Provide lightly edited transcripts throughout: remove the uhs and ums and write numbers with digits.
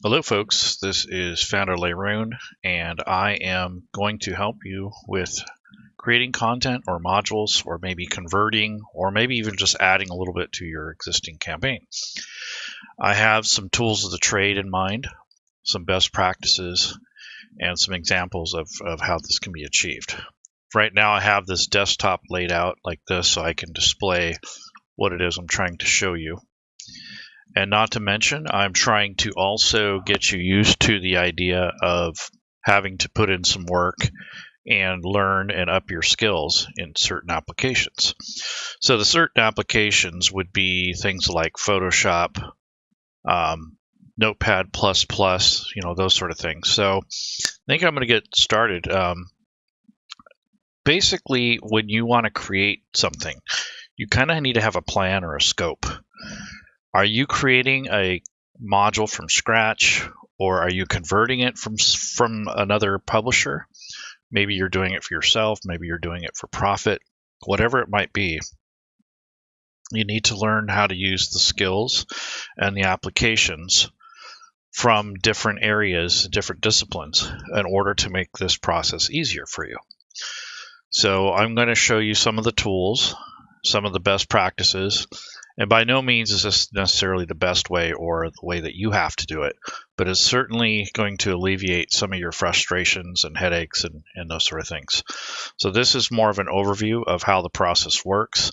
Hello folks, this is Founder Laerun, and I am going to help you with creating content or modules, or maybe converting, or maybe even just adding a little bit to your existing campaign. I have some tools of the trade in mind, some best practices, and some examples of how this can be achieved. Right now I have this desktop laid out like this so I can display what it is I'm trying to show you. And not to mention, I'm trying to also get you used to the idea of having to put in some work and learn and up your skills in certain applications. So the certain applications would be things like Photoshop, Notepad++, those sort of things. So I think I'm going to get started. Basically, when you want to create something, you kind of need to have a plan or a scope. Are you creating a module from scratch, or are you converting it from another publisher? Maybe you're doing it for yourself, maybe you're doing it for profit, whatever it might be. You need to learn how to use the skills and the applications from different areas, different disciplines, in order to make this process easier for you. So I'm going to show you some of the tools, some of the best practices. And by no means is this necessarily the best way or the way that you have to do it, but it's certainly going to alleviate some of your frustrations and headaches and those sort of things. So this is more of an overview of how the process works.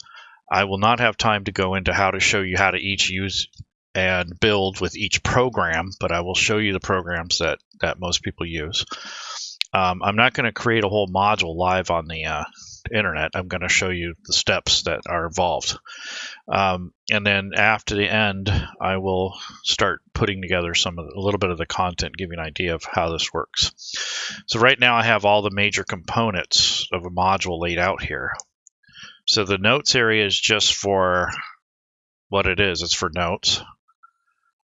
I will not have time to go into how to show you how to each use and build with each program, but I will show you the programs that most people use. I'm not going to create a whole module live on the internet. I'm going to show you the steps that are involved. And then after the end, I will start putting together a little bit of the content, give you an idea of how this works. So right now I have all the major components of a module laid out here. So the notes area is just for what it is. It's for notes.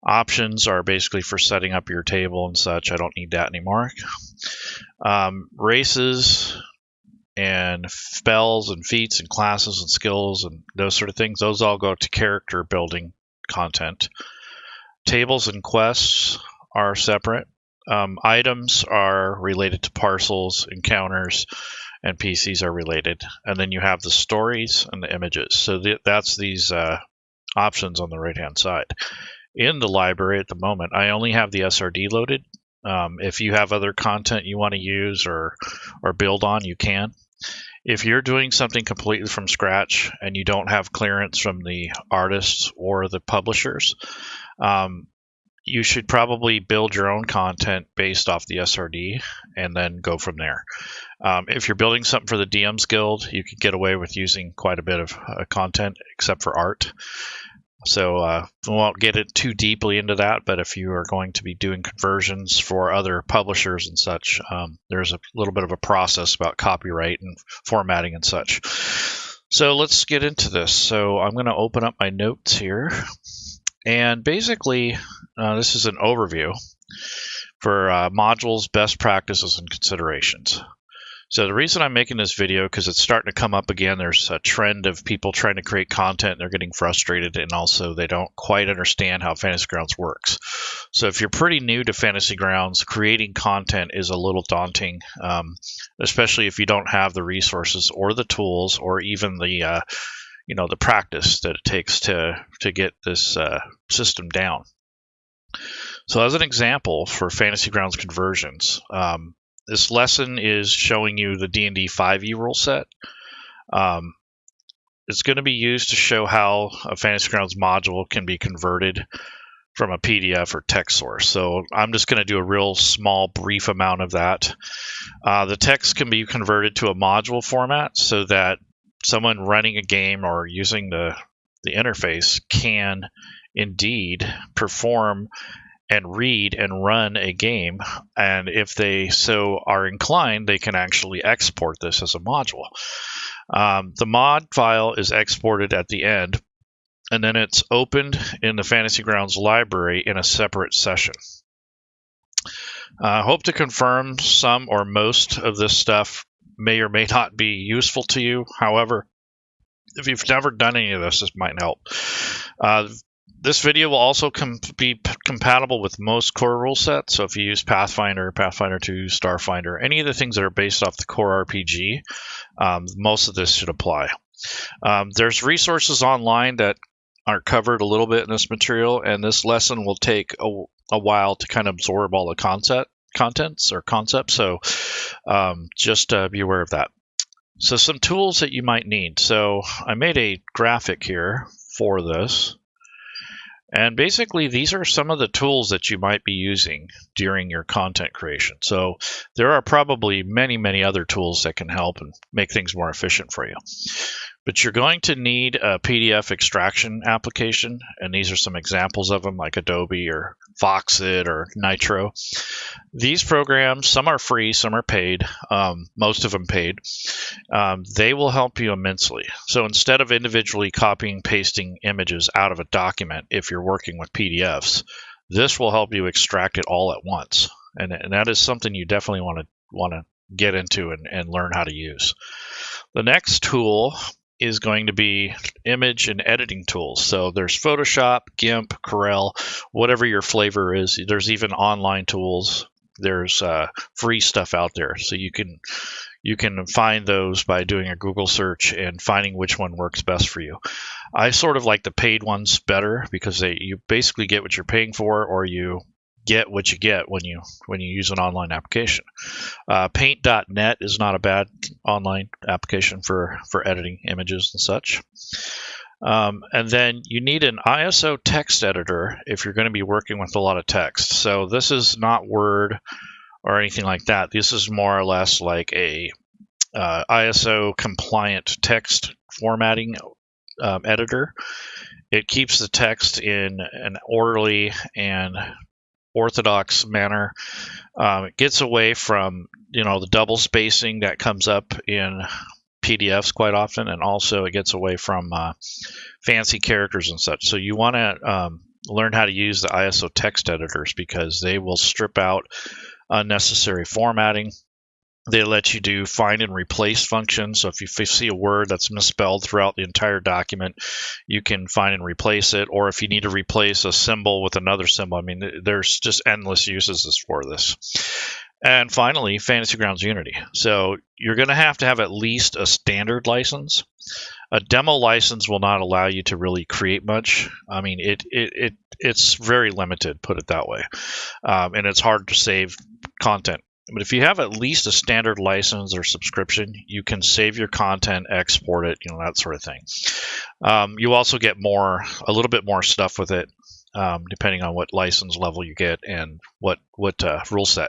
Options are basically for setting up your table and such. I don't need that anymore. Races and spells and feats and classes and skills and those sort of things, those all go to character building content. Tables and quests are separate. Items are related to parcels, encounters, and PCs are related. And then you have the stories and the images. So that's these options on the right-hand side. In the library at the moment, I only have the SRD loaded. If you have other content you want to use or build on, you can. If you're doing something completely from scratch and you don't have clearance from the artists or the publishers, you should probably build your own content based off the SRD and then go from there. If you're building something for the DM's Guild, you can get away with using quite a bit of content except for art. So we won't get it too deeply into that, but if you are going to be doing conversions for other publishers and such, there's a little bit of a process about copyright and formatting and such. So let's get into this. So I'm going to open up my notes here. And basically, this is an overview for modules, best practices, and considerations. So the reason I'm making this video, because it's starting to come up again, there's a trend of people trying to create content and they're getting frustrated, and also they don't quite understand how Fantasy Grounds works. So if you're pretty new to Fantasy Grounds, creating content is a little daunting, especially if you don't have the resources or the tools or even the the practice that it takes to get this system down. So as an example for Fantasy Grounds conversions, this lesson is showing you the DnD5e Ruleset. It's going to be used to show how a Fantasy Grounds module can be converted from a PDF or text source. So I'm just going to do a real small, brief amount of that. The text can be converted to a module format so that someone running a game or using the interface can indeed perform and read and run a game, and if they so are inclined, they can actually export this as a module. The mod file is exported at the end, and then it's opened in the Fantasy Grounds library in a separate session. I hope to confirm some or most of this stuff may or may not be useful to you. However, if you've never done any of this, this might help. This video will also be compatible with most core rule sets. So if you use Pathfinder, Pathfinder 2, Starfinder, any of the things that are based off the core RPG, most of this should apply. There's resources online that are covered a little bit in this material, and this lesson will take a while to kind of absorb all the concepts. So just be aware of that. So some tools that you might need. So I made a graphic here for this. And basically, these are some of the tools that you might be using during your content creation. So there are probably many, many other tools that can help and make things more efficient for you. But you're going to need a PDF extraction application, and these are some examples of them, like Adobe or Foxit or Nitro. These programs, some are free, some are paid, most of them paid. They will help you immensely. So instead of individually copying and pasting images out of a document, if you're working with PDFs, this will help you extract it all at once. And that is something you definitely want to get into and learn how to use. The next tool is going to be image and editing tools. So there's Photoshop, GIMP, Corel, whatever your flavor is. There's even online tools. There's free stuff out there. So you can find those by doing a Google search and finding which one works best for you. I sort of like the paid ones better because you basically get what you're paying for, or you get what you get when you use an online application. Paint.net is not a bad online application for editing images and such. And then you need an ISO text editor if you're going to be working with a lot of text. So this is not Word or anything like that. This is more or less like a ISO compliant text formatting editor. It keeps the text in an orderly and orthodox manner. It gets away from the double spacing that comes up in PDFs quite often, and also it gets away from fancy characters and such. So you want to learn how to use the ISO text editors because they will strip out unnecessary formatting. They let you do find and replace functions. So if you see a word that's misspelled throughout the entire document, you can find and replace it. Or if you need to replace a symbol with another symbol, I mean, there's just endless uses for this. And finally, Fantasy Grounds Unity. So you're going to have at least a standard license. A demo license will not allow you to really create much. I mean, it's very limited, put it that way. And it's hard to save content. But if you have at least a standard license or subscription, you can save your content, export it, that sort of thing. You also get a little bit more stuff with it, depending on what license level you get and what rule set.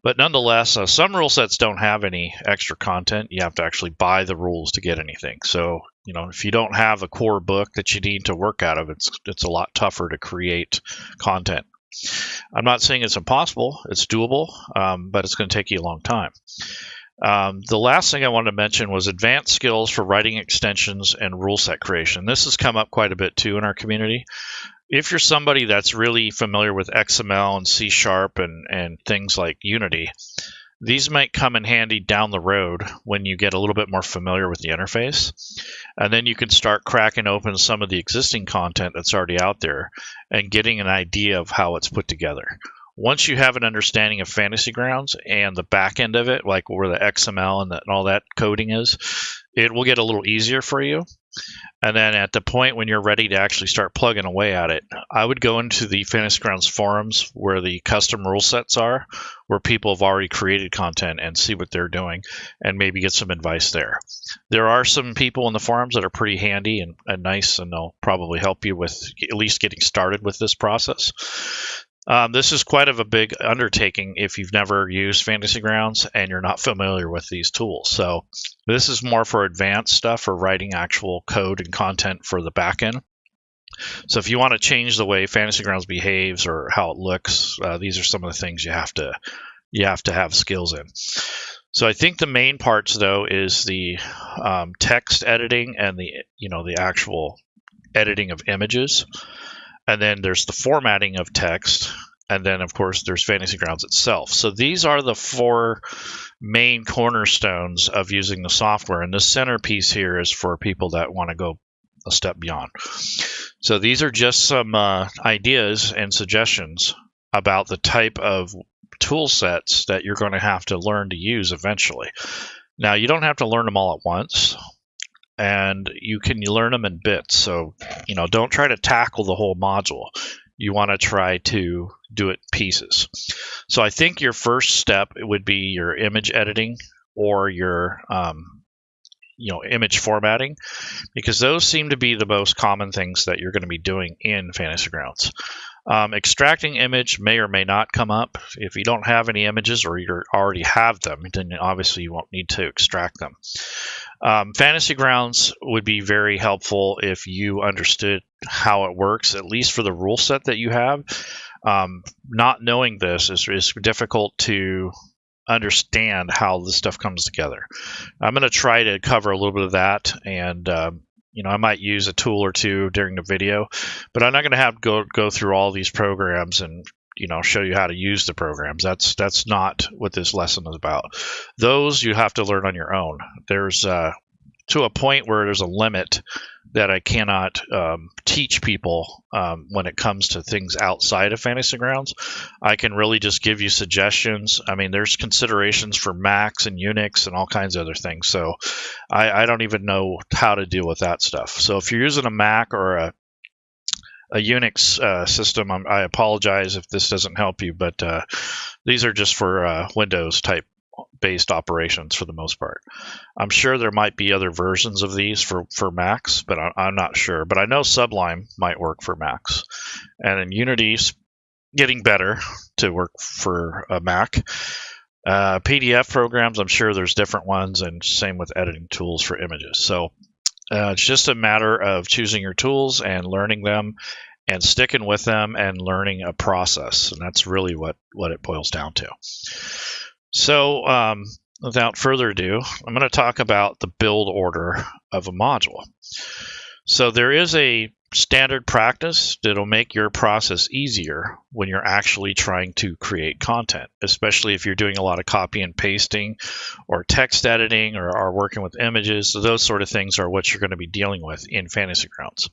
But nonetheless, some rule sets don't have any extra content. You have to actually buy the rules to get anything. So, if you don't have a core book that you need to work out of, it's a lot tougher to create content. I'm not saying it's impossible. It's doable, but it's going to take you a long time. The last thing I wanted to mention was advanced skills for writing extensions and rule set creation. This has come up quite a bit too in our community. If you're somebody that's really familiar with XML and C# and things like Unity, these might come in handy down the road when you get a little bit more familiar with the interface. And then you can start cracking open some of the existing content that's already out there and getting an idea of how it's put together. Once you have an understanding of Fantasy Grounds and the back end of it, like where the XML and all that coding is, it will get a little easier for you. And then at the point when you're ready to actually start plugging away at it, I would go into the Fantasy Grounds forums where the custom rule sets are, where people have already created content, and see what they're doing and maybe get some advice there. There are some people in the forums that are pretty handy and nice, and they'll probably help you with at least getting started with this process. This is quite of a big undertaking if you've never used Fantasy Grounds and you're not familiar with these tools. So this is more for advanced stuff, for writing actual code and content for the backend. So if you want to change the way Fantasy Grounds behaves or how it looks, these are some of the things you have to have skills in. So I think the main parts though is the text editing and the actual editing of images. And then there's the formatting of text. And then, of course, there's Fantasy Grounds itself. So these are the four main cornerstones of using the software. And the centerpiece here is for people that want to go a step beyond. So these are just some ideas and suggestions about the type of tool sets that you're going to have to learn to use eventually. Now, you don't have to learn them all at once, and you can learn them in bits. So, don't try to tackle the whole module. You want to try to do it in pieces. So I think your first step would be your image editing or your image formatting, because those seem to be the most common things that you're going to be doing in Fantasy Grounds. Extracting image may or may not come up. If you don't have any images or you already have them, then obviously you won't need to extract them. Fantasy Grounds would be very helpful if you understood how it works, at least for the rule set that you have. Not knowing this is difficult to understand how this stuff comes together. I'm going to try to cover a little bit of that, and I might use a tool or two during the video, but I'm not going to have to go through all these programs and show you how to use the programs. That's not what this lesson is about. Those you have to learn on your own. There's to a point where there's a limit that I cannot teach people when it comes to things outside of Fantasy Grounds. I can really just give you suggestions. I mean, there's considerations for Macs and Unix and all kinds of other things. So I don't even know how to deal with that stuff. So if you're using a Mac or a Unix system, I apologize if this doesn't help you, but these are just for Windows type based operations for the most part. I'm sure there might be other versions of these for Macs, but I'm not sure. But I know Sublime might work for Macs, and then Unity's getting better to work for a Mac. PDF programs, I'm sure there's different ones, and same with editing tools for images. So it's just a matter of choosing your tools and learning them and sticking with them and learning a process. And that's really what it boils down to. So without further ado, I'm going to talk about the build order of a module. So there is a standard practice that'll make your process easier when you're actually trying to create content, especially if you're doing a lot of copy and pasting or text editing or are working with images. So those sort of things are what you're going to be dealing with in Fantasy Grounds.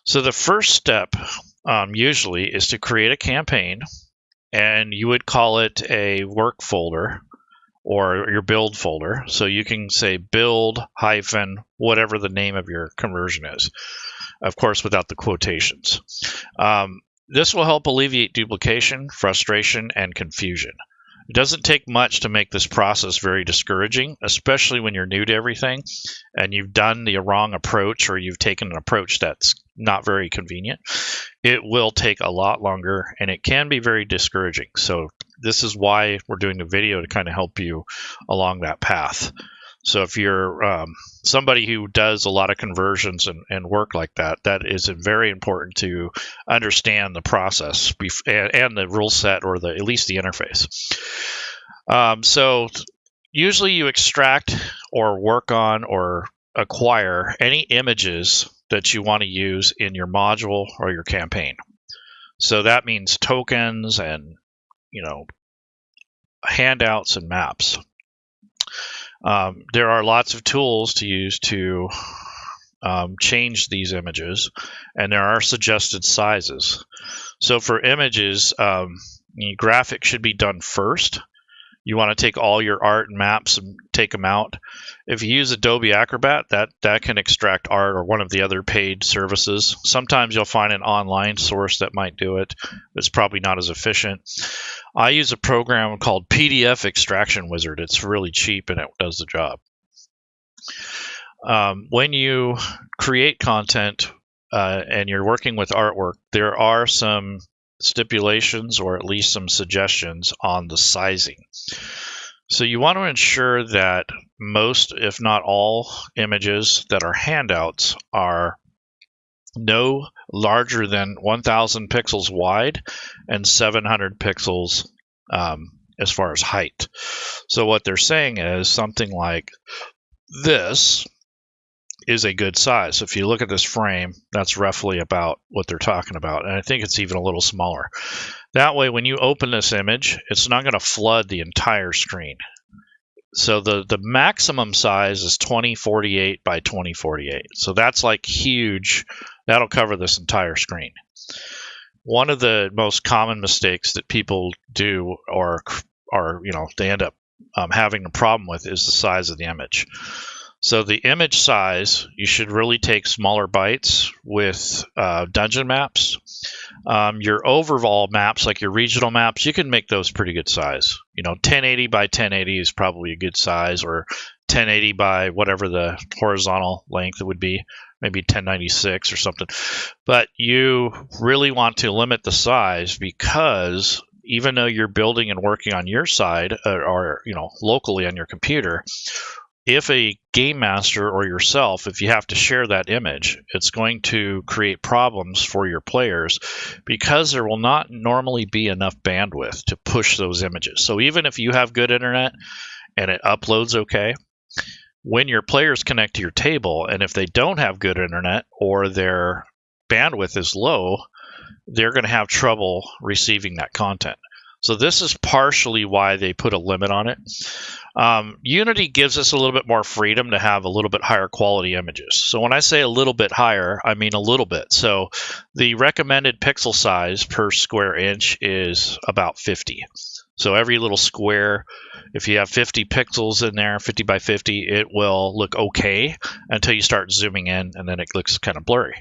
So the first step usually is to create a campaign, and you would call it a work folder or your build folder. So you can say build hyphen whatever the name of your conversion is, of course, without the quotations. This will help alleviate duplication, frustration, and confusion. It doesn't take much to make this process very discouraging, especially when you're new to everything and you've done the wrong approach or you've taken an approach that's not very convenient. It will take a lot longer and it can be very discouraging. So this is why we're doing the video, to kind of help you along that path. So if you're somebody who does a lot of conversions and work like that, that is very important to understand the process and the rule set, or at least the interface. So usually you extract or work on or acquire any images that you want to use in your module or your campaign. So that means tokens and handouts and maps. There are lots of tools to use to change these images, and there are suggested sizes. So for images, graphics should be done first. You want to take all your art and maps and take them out. If you use Adobe Acrobat, that can extract art, or one of the other paid services. Sometimes you'll find an online source that might do it. It's probably not as efficient. I use a program called PDF Extraction Wizard. It's really cheap and it does the job. When you create content and you're working with artwork, there are some stipulations, or at least some suggestions on the sizing. So you want to ensure that most, if not all, images that are handouts are no larger than 1,000 pixels wide and 700 pixels as far as height. So what they're saying is something like this is a good size. So if you look at this frame, that's roughly about what they're talking about. And I think it's even a little smaller. That way, when you open this image, it's not going to flood the entire screen. So the maximum size is 2048 by 2048. So that's like huge. That'll cover this entire screen. One of the most common mistakes that people do, or they end up having a problem with, is the size of the image. So the image size, you should really take smaller bites with dungeon maps. Your overall maps, like your regional maps, you can make those pretty good size. 1080 by 1080 is probably a good size, or 1080 by whatever the horizontal length would be, maybe 1096 or something. But you really want to limit the size, because even though you're building and working on your side or locally on your computer, if a game master or yourself, if you have to share that image, it's going to create problems for your players, because there will not normally be enough bandwidth to push those images. So even if you have good internet and it uploads okay, when your players connect to your table, and if they don't have good internet or their bandwidth is low, they're going to have trouble receiving that content. So this is partially why they put a limit on it. Unity gives us a little bit more freedom to have a little bit higher quality images. So when I say a little bit higher, I mean a little bit. So the recommended pixel size per square inch is about 50. So every little square, if you have 50 pixels in there, 50 by 50, it will look okay until you start zooming in, and then it looks kind of blurry.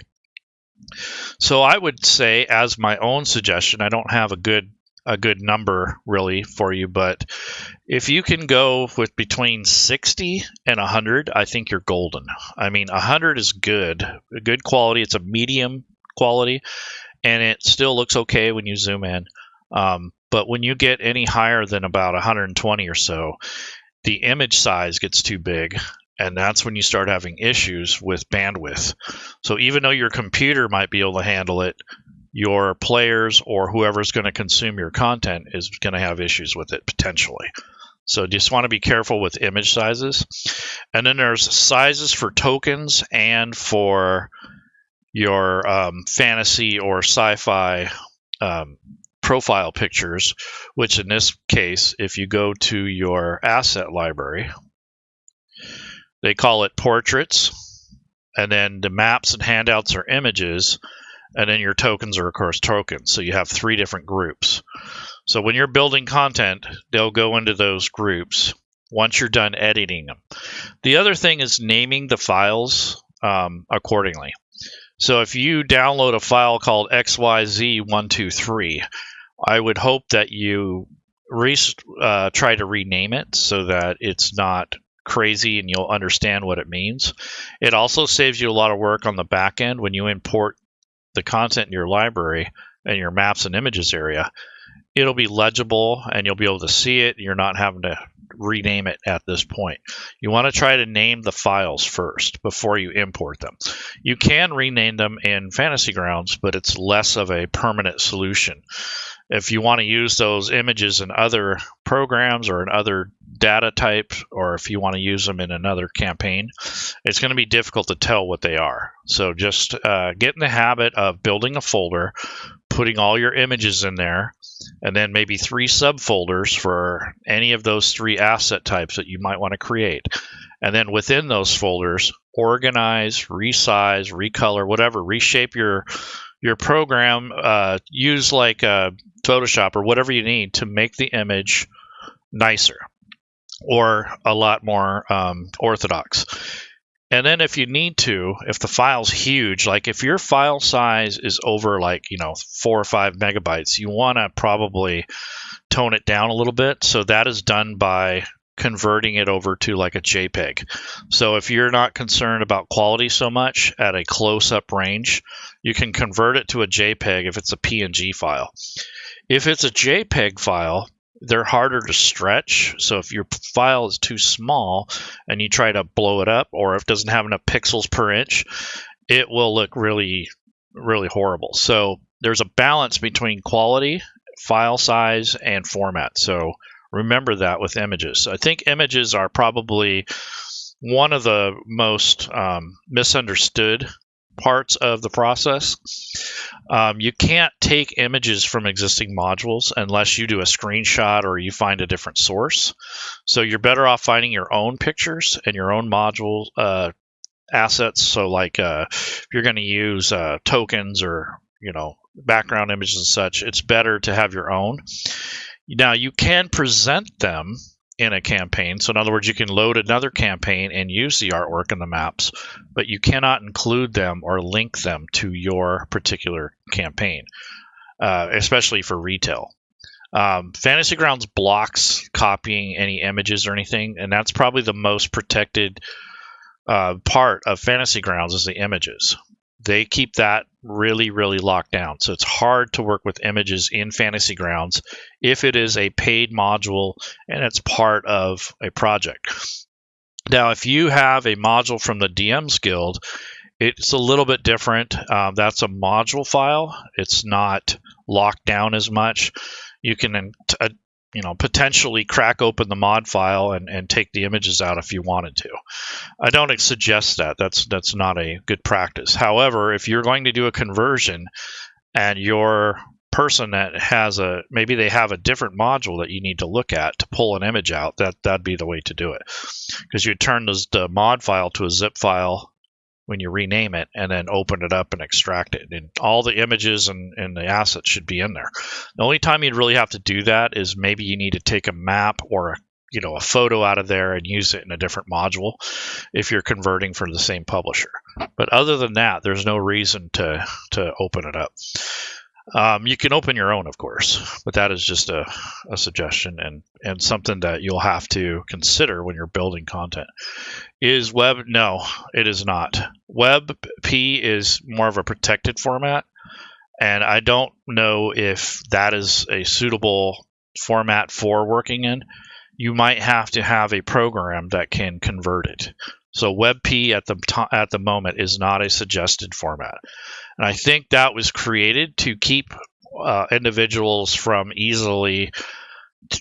So I would say, as my own suggestion, I don't have a good number really for you, but if you can go with between 60 and 100, I think you're golden. I mean, 100 is good quality. It's a medium quality, and it still looks okay when you zoom in. But when you get any higher than about 120 or so, the image size gets too big, and that's when you start having issues with bandwidth. So even though your computer might be able to handle it, your players or whoever's going to consume your content is going to have issues with it potentially. So just want to be careful with image sizes. And then there's sizes for tokens and for your fantasy or sci-fi profile pictures, which in this case, if you go to your asset library, they call it portraits, and then the maps and handouts are images, and then your tokens are, of course, tokens. So you have 3 different groups. So when you're building content, they'll go into those groups once you're done editing them. The other thing is naming the files accordingly. So if you download a file called XYZ123, I would hope that you try to rename it so that it's not crazy and you'll understand what it means. It also saves you a lot of work on the back end when you import the content in your library and your maps and images area. It'll be legible and you'll be able to see it. You're not having to rename it at this point. You want to try to name the files first before you import them. You can rename them in Fantasy Grounds, but it's less of a permanent solution. If you want to use those images in other programs or in other data types, or if you want to use them in another campaign, it's going to be difficult to tell what they are. So just get in the habit of building a folder, putting all your images in there, and then maybe 3 subfolders for any of those 3 asset types that you might want to create. And then within those folders, organize, resize, recolor, whatever, reshape your program, use like Photoshop or whatever you need to make the image nicer or a lot more orthodox. And then if you need to, if the file's huge, like if your file size is over 4 or 5 megabytes, you want to probably tone it down a little bit. So that is done by converting it over to like a JPEG. So if you're not concerned about quality so much at a close-up range, you can convert it to a JPEG if it's a PNG file. If it's a JPEG file, they're harder to stretch. So if your file is too small and you try to blow it up, or if it doesn't have enough pixels per inch, it will look really, really horrible. So there's a balance between quality, file size, and format. So remember that with images. I think images are probably one of the most misunderstood parts of the process. You can't take images from existing modules unless you do a screenshot or you find a different source. So you're better off finding your own pictures and your own module assets. So like if you're going to use tokens or background images and such, it's better to have your own. Now you can present them in a campaign. So in other words, you can load another campaign and use the artwork and the maps, but you cannot include them or link them to your particular campaign, especially for retail. Fantasy Grounds blocks copying any images or anything, and that's probably the most protected part of Fantasy Grounds is the images. They keep that really, really locked down. So it's hard to work with images in Fantasy Grounds if it is a paid module and it's part of a project. Now, if you have a module from the DM's Guild, it's a little bit different. That's a module file. It's not locked down as much. You can potentially crack open the mod file and take the images out if you wanted to. I don't suggest that. That's not a good practice. However, if you're going to do a conversion and your person that has maybe they have a different module that you need to look at to pull an image out, that'd be the way to do it. Because you turn the mod file to a zip file when you rename it and then open it up and extract it, and all the images and the assets should be in there. The only time you'd really have to do that is maybe you need to take a map or a photo out of there and use it in a different module if you're converting from the same publisher. But other than that, there's no reason to open it up. You can open your own, of course, but that is just a suggestion and something that you'll have to consider when you're building content. Is web? No, it is not. WebP is more of a protected format, and I don't know if that is a suitable format for working in. You might have to have a program that can convert it. So WebP at the moment is not a suggested format. And I think that was created to keep individuals from easily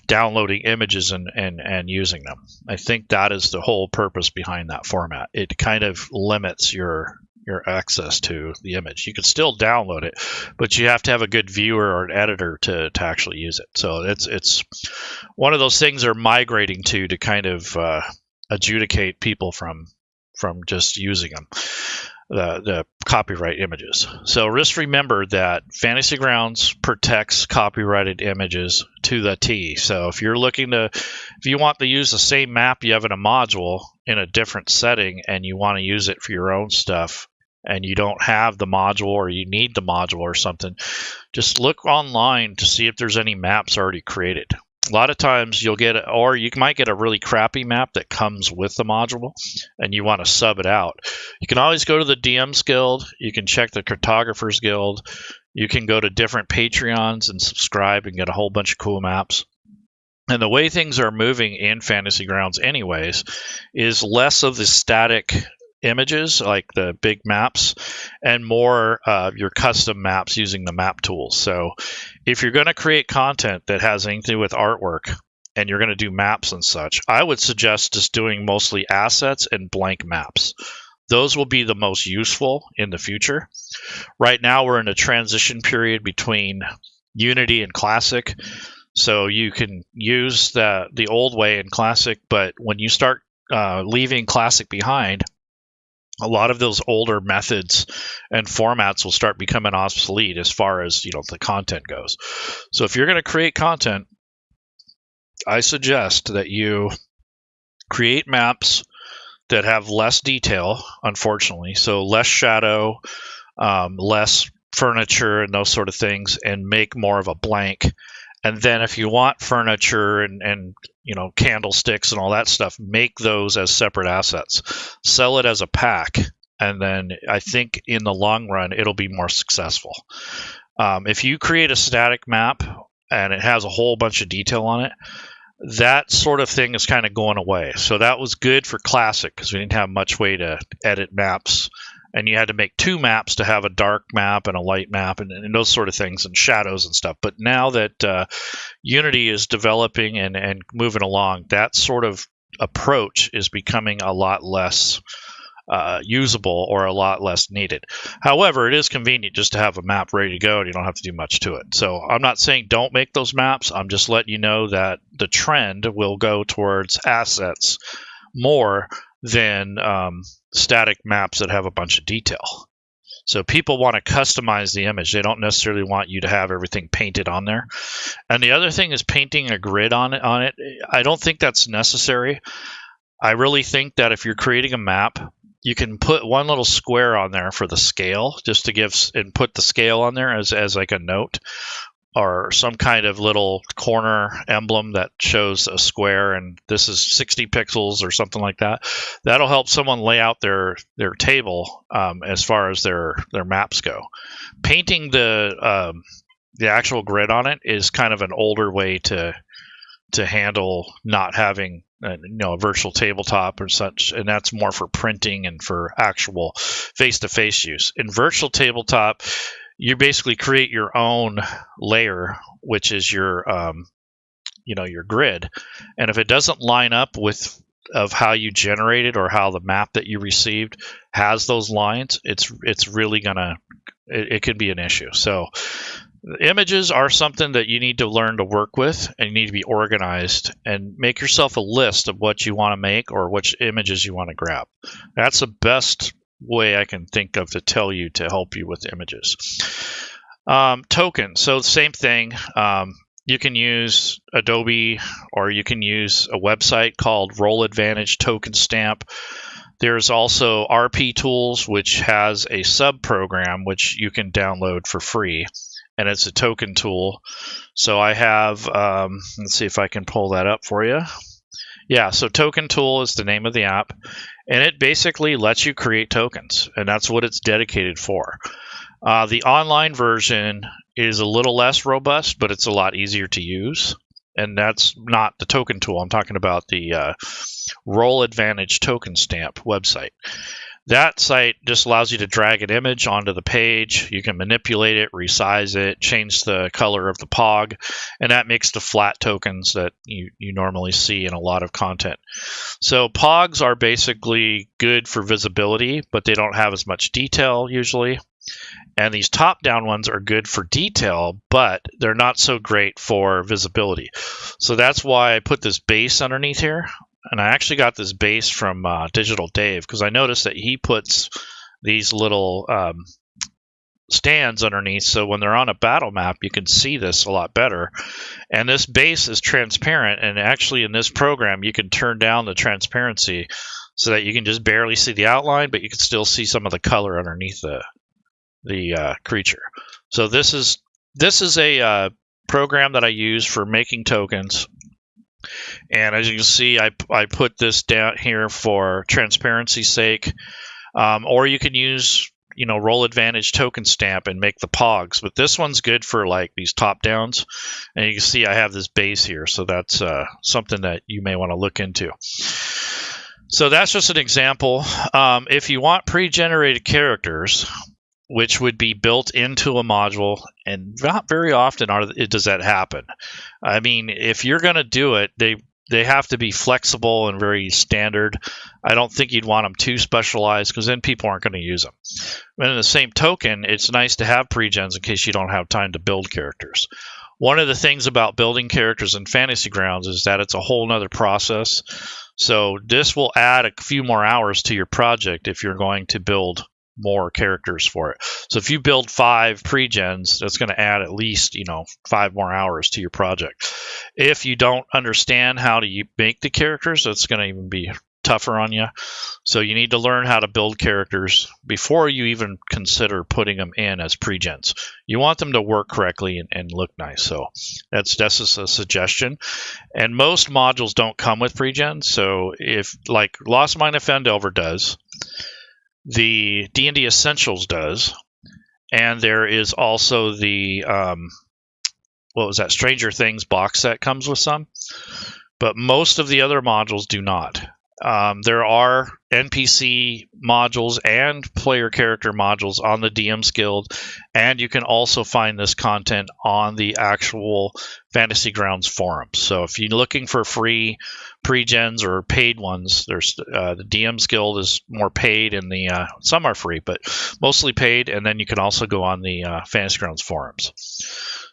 downloading images and using them. I think that is the whole purpose behind that format. It kind of limits your access to the image. You can still download it, but you have to have a good viewer or an editor to actually use it. So it's one of those things they're migrating to kind of adjudicate people from just using them. The copyright images. So just remember that Fantasy Grounds protects copyrighted images to the T. So if you want to use the same map you have in a module in a different setting and you want to use it for your own stuff and you don't have the module or you need the module or something, just look online to see if there's any maps already created. A lot of times you might get a really crappy map that comes with the module and you want to sub it out. You can always go to the DM's Guild. You can check the Cartographers Guild. You can go to different Patreons and subscribe and get a whole bunch of cool maps. And the way things are moving in Fantasy Grounds anyways is less of the static images like the big maps and more your custom maps using the map tools. So if you're going to create content that has anything to do with artwork and you're going to do maps and such, I would suggest just doing mostly assets and blank maps. Those will be the most useful in the future. Right now we're in a transition period between Unity and Classic, so you can use the old way in Classic, but when you start leaving Classic behind, a lot of those older methods and formats will start becoming obsolete as far as the content goes. So if you're going to create content, I suggest that you create maps that have less detail, unfortunately, so less shadow, less furniture and those sort of things, and make more of a blank. And then if you want furniture and candlesticks and all that stuff, make those as separate assets. Sell it as a pack, and then I think in the long run it'll be more successful. If you create a static map and it has a whole bunch of detail on it, that sort of thing is kind of going away. So that was good for Classic because we didn't have much way to edit maps. And you had to make two maps to have a dark map and a light map and those sort of things and shadows and stuff. But now that Unity is developing and moving along, that sort of approach is becoming a lot less usable or a lot less needed. However, it is convenient just to have a map ready to go and you don't have to do much to it. So I'm not saying don't make those maps. I'm just letting you know that the trend will go towards assets more than static maps that have a bunch of detail. So people want to customize the image. They don't necessarily want you to have everything painted on there. And the other thing is painting a grid on it. I don't think that's necessary. I really think that if you're creating a map, you can put one little square on there for the scale, just to give and put the scale on there as like a note, or some kind of little corner emblem that shows a square and this is 60 pixels or something like that. That'll help someone lay out their table as far as their maps go. Painting the actual grid on it is kind of an older way to handle not having a virtual tabletop or such, and that's more for printing and for actual face-to-face use. In virtual tabletop, you basically create your own layer, which is your your grid, and if it doesn't line up with of how you generated or how the map that you received has those lines, it's really gonna it could be an issue. So images are something that you need to learn to work with, and you need to be organized and make yourself a list of what you want to make or which images you want to grab. That's the best way I can think of to tell you to help you with images. Tokens. So same thing. You can use Adobe, or you can use a website called Roll Advantage Token Stamp. There's also RP Tools, which has a sub-program which you can download for free, and it's a token tool. So I have, let's see if I can pull that up for you. Yeah, so Token Tool is the name of the app, and it basically lets you create tokens, and that's what it's dedicated for. The online version is a little less robust, but it's a lot easier to use, and that's not the Token Tool. I'm talking about the Roll Advantage Token Stamp website. That site just allows you to drag an image onto the page. You can manipulate it, resize it, change the color of the POG, and that makes the flat tokens that you normally see in a lot of content. So POGs are basically good for visibility, but they don't have as much detail usually. And these top-down ones are good for detail, but they're not so great for visibility. So that's why I put this base underneath here. And I actually got this base from Digital Dave, because I noticed that he puts these little stands underneath, so when they're on a battle map, you can see this a lot better. And this base is transparent, and actually in this program, you can turn down the transparency so that you can just barely see the outline, but you can still see some of the color underneath the creature. So this is a program that I use for making tokens. And as you can see, I put this down here for transparency's sake, or you can use Roll Advantage Token Stamp and make the POGs. But this one's good for like these top downs, and you can see I have this base here, so that's something that you may want to look into. So that's just an example. If you want pre-generated characters, which would be built into a module, and not very often does that happen. I mean, if you're going to do it, they have to be flexible and very standard. I don't think you'd want them too specialized, because then people aren't going to use them. But in the same token, it's nice to have pre-gens in case you don't have time to build characters. One of the things about building characters in Fantasy Grounds is that it's a whole nother process. So this will add a few more hours to your project if you're going to build more characters for it. So if you build 5 pre-gens, that's going to add at least 5 more hours to your project. If you don't understand how to make the characters, that's going to even be tougher on you. So you need to learn how to build characters before you even consider putting them in as pre-gens. You want them to work correctly and look nice. So that's just a suggestion. And most modules don't come with pre-gens. So if like Lost Mine of Fendelver does, the D&D Essentials does, and there is also the Stranger Things box set comes with some, but most of the other modules do not. There are NPC modules and player character modules on the DM's Guild, and you can also find this content on the actual Fantasy Grounds forums. So if you're looking for free pre-gens or paid ones, there's the DM's Guild is more paid, and the some are free, but mostly paid. And then you can also go on the Fantasy Grounds forums.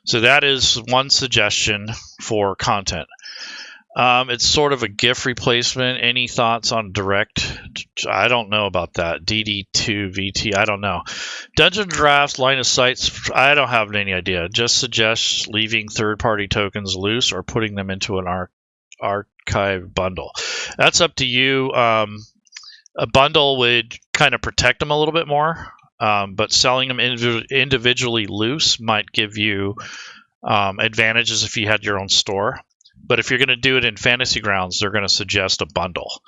So that is one suggestion for content. It's sort of a GIF replacement. Any thoughts on direct? I don't know about that. DD2VT, I don't know. Dungeon drafts, line of sights, I don't have any idea. Just suggest leaving third-party tokens loose or putting them into an archive bundle. That's up to you. A bundle would kind of protect them a little bit more, but selling them individually loose might give you advantages if you had your own store. But if you're going to do it in Fantasy Grounds, they're going to suggest a bundle.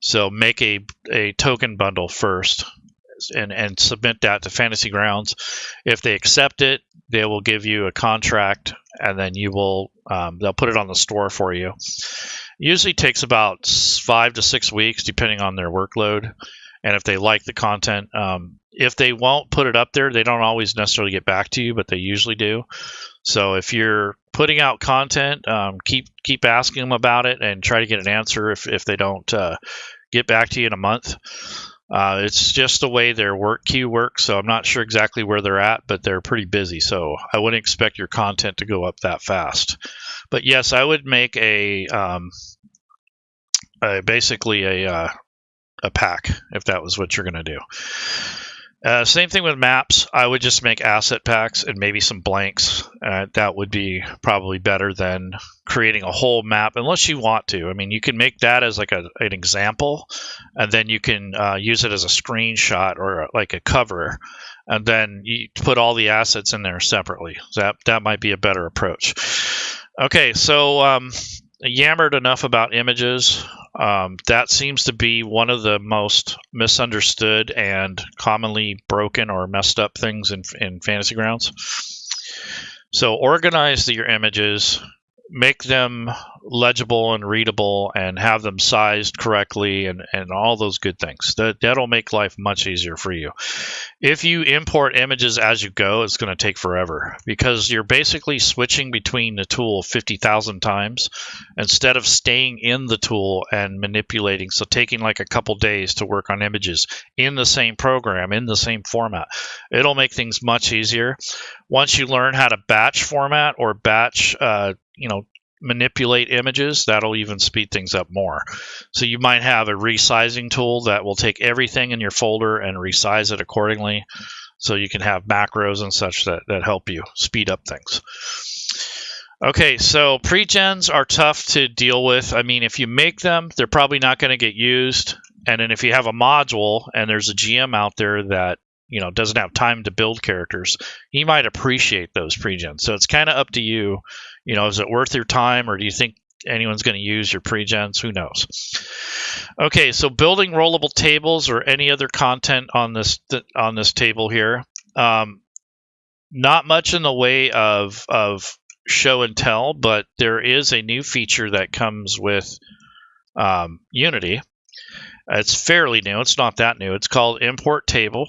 So make a token bundle first and submit that to Fantasy Grounds. If they accept it, they will give you a contract, and then you will they'll put it on the store for you. Usually takes about 5 to 6 weeks, depending on their workload, and if they like the content. If they won't put it up there, they don't always necessarily get back to you, but they usually do. So if you're putting out content, keep asking them about it and try to get an answer if they don't get back to you in a month. It's just the way their work queue works, so I'm not sure exactly where they're at, but they're pretty busy, so I wouldn't expect your content to go up that fast. But yes, I would make basically a pack if that was what you're going to do. Same thing with maps. I would just make asset packs and maybe some blanks. That would be probably better than creating a whole map, unless you want to. I mean, you can make that as like an example, and then you can use it as a screenshot or like a cover, and then you put all the assets in there separately. That might be a better approach. Okay, so yammered enough about images. That seems to be one of the most misunderstood and commonly broken or messed up things in Fantasy Grounds. So organize your images, make them legible and readable, and have them sized correctly, and all those good things. That'll make life much easier for you. If you import images as you go, it's going to take forever, because you're basically switching between the tool 50,000 times instead of staying in the tool and manipulating. So taking like a couple days to work on images in the same program, in the same format. It'll make things much easier. Once you learn how to batch format or batch manipulate images, that'll even speed things up more. So you might have a resizing tool that will take everything in your folder and resize it accordingly, so you can have macros and such that help you speed up things. Okay, so pre-gens are tough to deal with. I mean, if you make them, they're probably not going to get used. And then if you have a module and there's a GM out there that doesn't have time to build characters, he might appreciate those pre-gens. So it's kind of up to you. Is it worth your time, or do you think anyone's going to use your pre-gens? Who knows? Okay, so building rollable tables or any other content on this table here. Not much in the way of show and tell, but there is a new feature that comes with Unity. It's fairly new. It's not that new. It's called Import Table.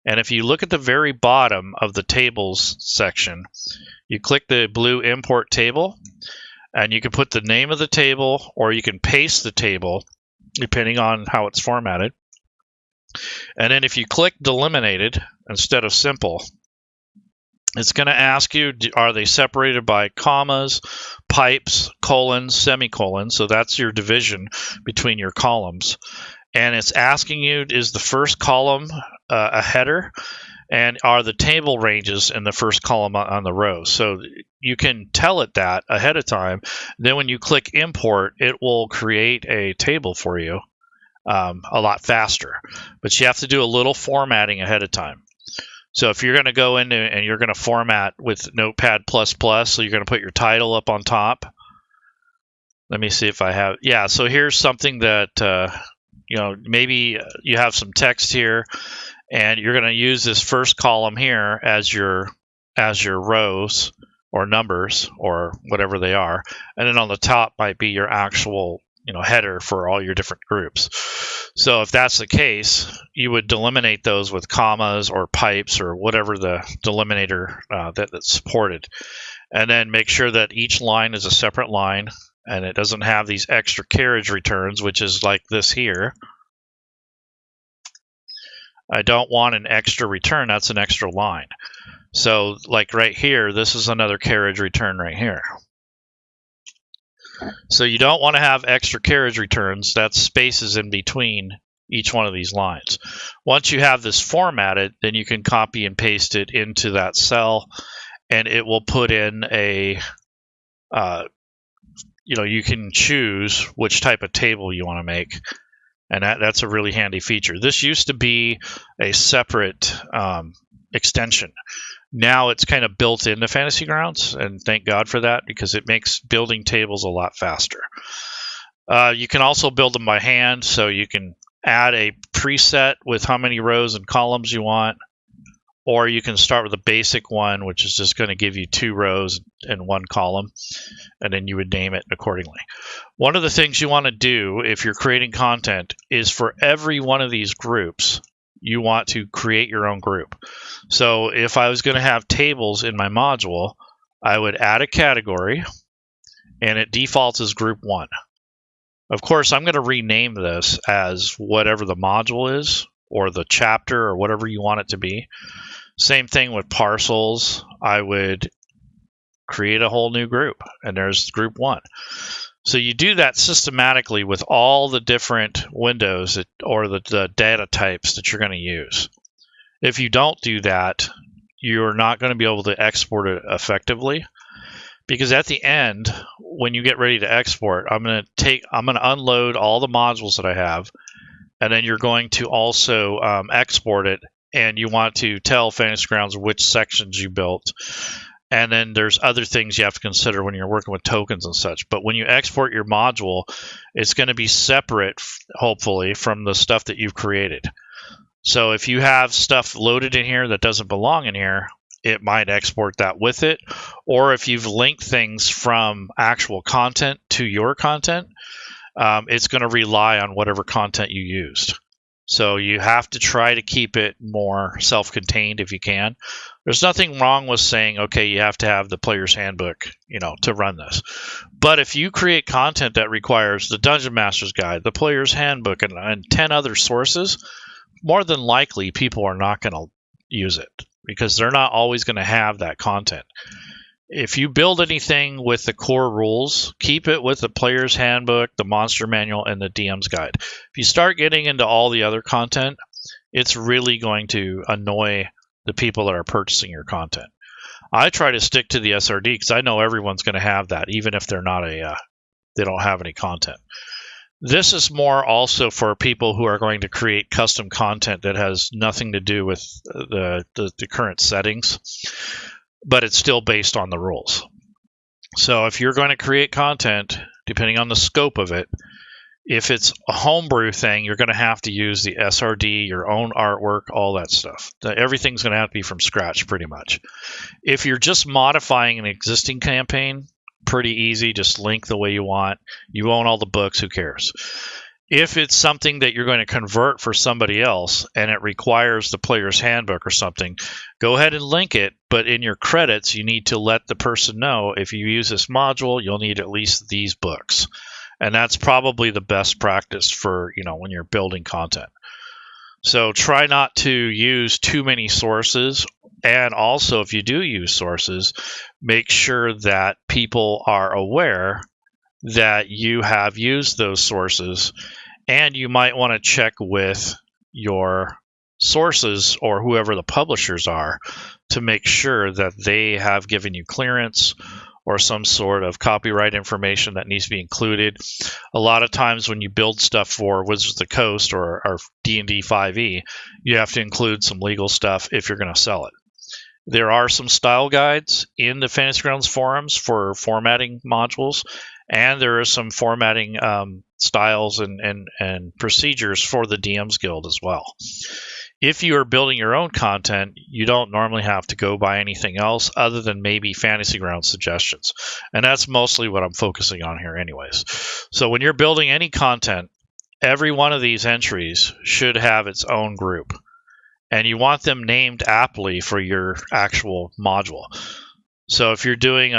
And if you look at the very bottom of the tables section, you click the blue Import Table, and you can put the name of the table, or you can paste the table, depending on how it's formatted. And then if you click Delimited instead of Simple, it's going to ask you, are they separated by commas, pipes, colons, semicolons? So that's your division between your columns. And it's asking you, is the first column a header? And are the table ranges in the first column on the row? So you can tell it that ahead of time. Then when you click import, it will create a table for you a lot faster. But you have to do a little formatting ahead of time. So if you're going to go in and you're going to format with Notepad++, so you're going to put your title up on top. Let me see if I have. Yeah, so here's something that, maybe you have some text here, and you're going to use this first column here as your rows or numbers or whatever they are. And then on the top might be your actual header for all your different groups. So if that's the case, you would delimitate those with commas or pipes or whatever the delimiter that's supported. And then make sure that each line is a separate line and it doesn't have these extra carriage returns, which is like this here. I don't want an extra return, that's an extra line. So like right here, this is another carriage return right here. So you don't want to have extra carriage returns, that's spaces in between each one of these lines. Once you have this formatted, then you can copy and paste it into that cell, and it will put in a, you can choose which type of table you want to make, and that's a really handy feature. This used to be a separate extension. Now it's kind of built into Fantasy Grounds, and thank God for that, because it makes building tables a lot faster. You can also build them by hand, so you can add a preset with how many rows and columns you want, or you can start with a basic one, which is just going to give you 2 rows and 1 column, and then you would name it accordingly. One of the things you want to do if you're creating content is for every one of these groups, you want to create your own group. So if I was going to have tables in my module, I would add a category, and it defaults as group 1. Of course, I'm going to rename this as whatever the module is, or the chapter, or whatever you want it to be. Same thing with parcels. I would create a whole new group, and there's group 1. So you do that systematically with all the different windows or the data types that you're going to use. If you don't do that, you're not going to be able to export it effectively, because at the end, when you get ready to export, I'm going to unload all the modules that I have, and then you're going to also export it, and you want to tell Fantasy Grounds which sections you built. And then there's other things you have to consider when you're working with tokens and such. But when you export your module, it's going to be separate, hopefully, from the stuff that you've created. So if you have stuff loaded in here that doesn't belong in here, it might export that with it. Or if you've linked things from actual content to your content, it's going to rely on whatever content you used. So you have to try to keep it more self-contained if you can. There's nothing wrong with saying, okay, you have to have the player's handbook, to run this. But if you create content that requires the Dungeon Master's Guide, the player's handbook, and 10 other sources, more than likely people are not going to use it, because they're not always going to have that content. If you build anything with the core rules, keep it with the player's handbook, the monster manual, and the DM's guide. If you start getting into all the other content, it's really going to annoy the people that are purchasing your content. I try to stick to the SRD because I know everyone's going to have that, even if they're not they don't have any content. This is more also for people who are going to create custom content that has nothing to do with the current settings, but it's still based on the rules. So if you're going to create content, depending on the scope of it, if it's a homebrew thing, you're going to have to use the SRD, your own artwork, all that stuff. Everything's going to have to be from scratch pretty much. If you're just modifying an existing campaign, pretty easy, just link the way you want. You own all the books, who cares? If it's something that you're going to convert for somebody else and it requires the player's handbook or something, go ahead and link it, but in your credits, you need to let the person know if you use this module, you'll need at least these books. And that's probably the best practice for, when you're building content. So try not to use too many sources. And also, if you do use sources, make sure that people are aware that you have used those sources, and you might want to check with your sources or whoever the publishers are to make sure that they have given you clearance or some sort of copyright information that needs to be included. A lot of times when you build stuff for Wizards of the Coast or DnD5e, you have to include some legal stuff if you're going to sell it. There are some style guides in the Fantasy Grounds forums for formatting modules, and there are some formatting styles and procedures for the DM's Guild as well. If you are building your own content, you don't normally have to go by anything else other than maybe Fantasy Ground suggestions. And that's mostly what I'm focusing on here anyways. So when you're building any content, every one of these entries should have its own group. And you want them named aptly for your actual module. So if you're doing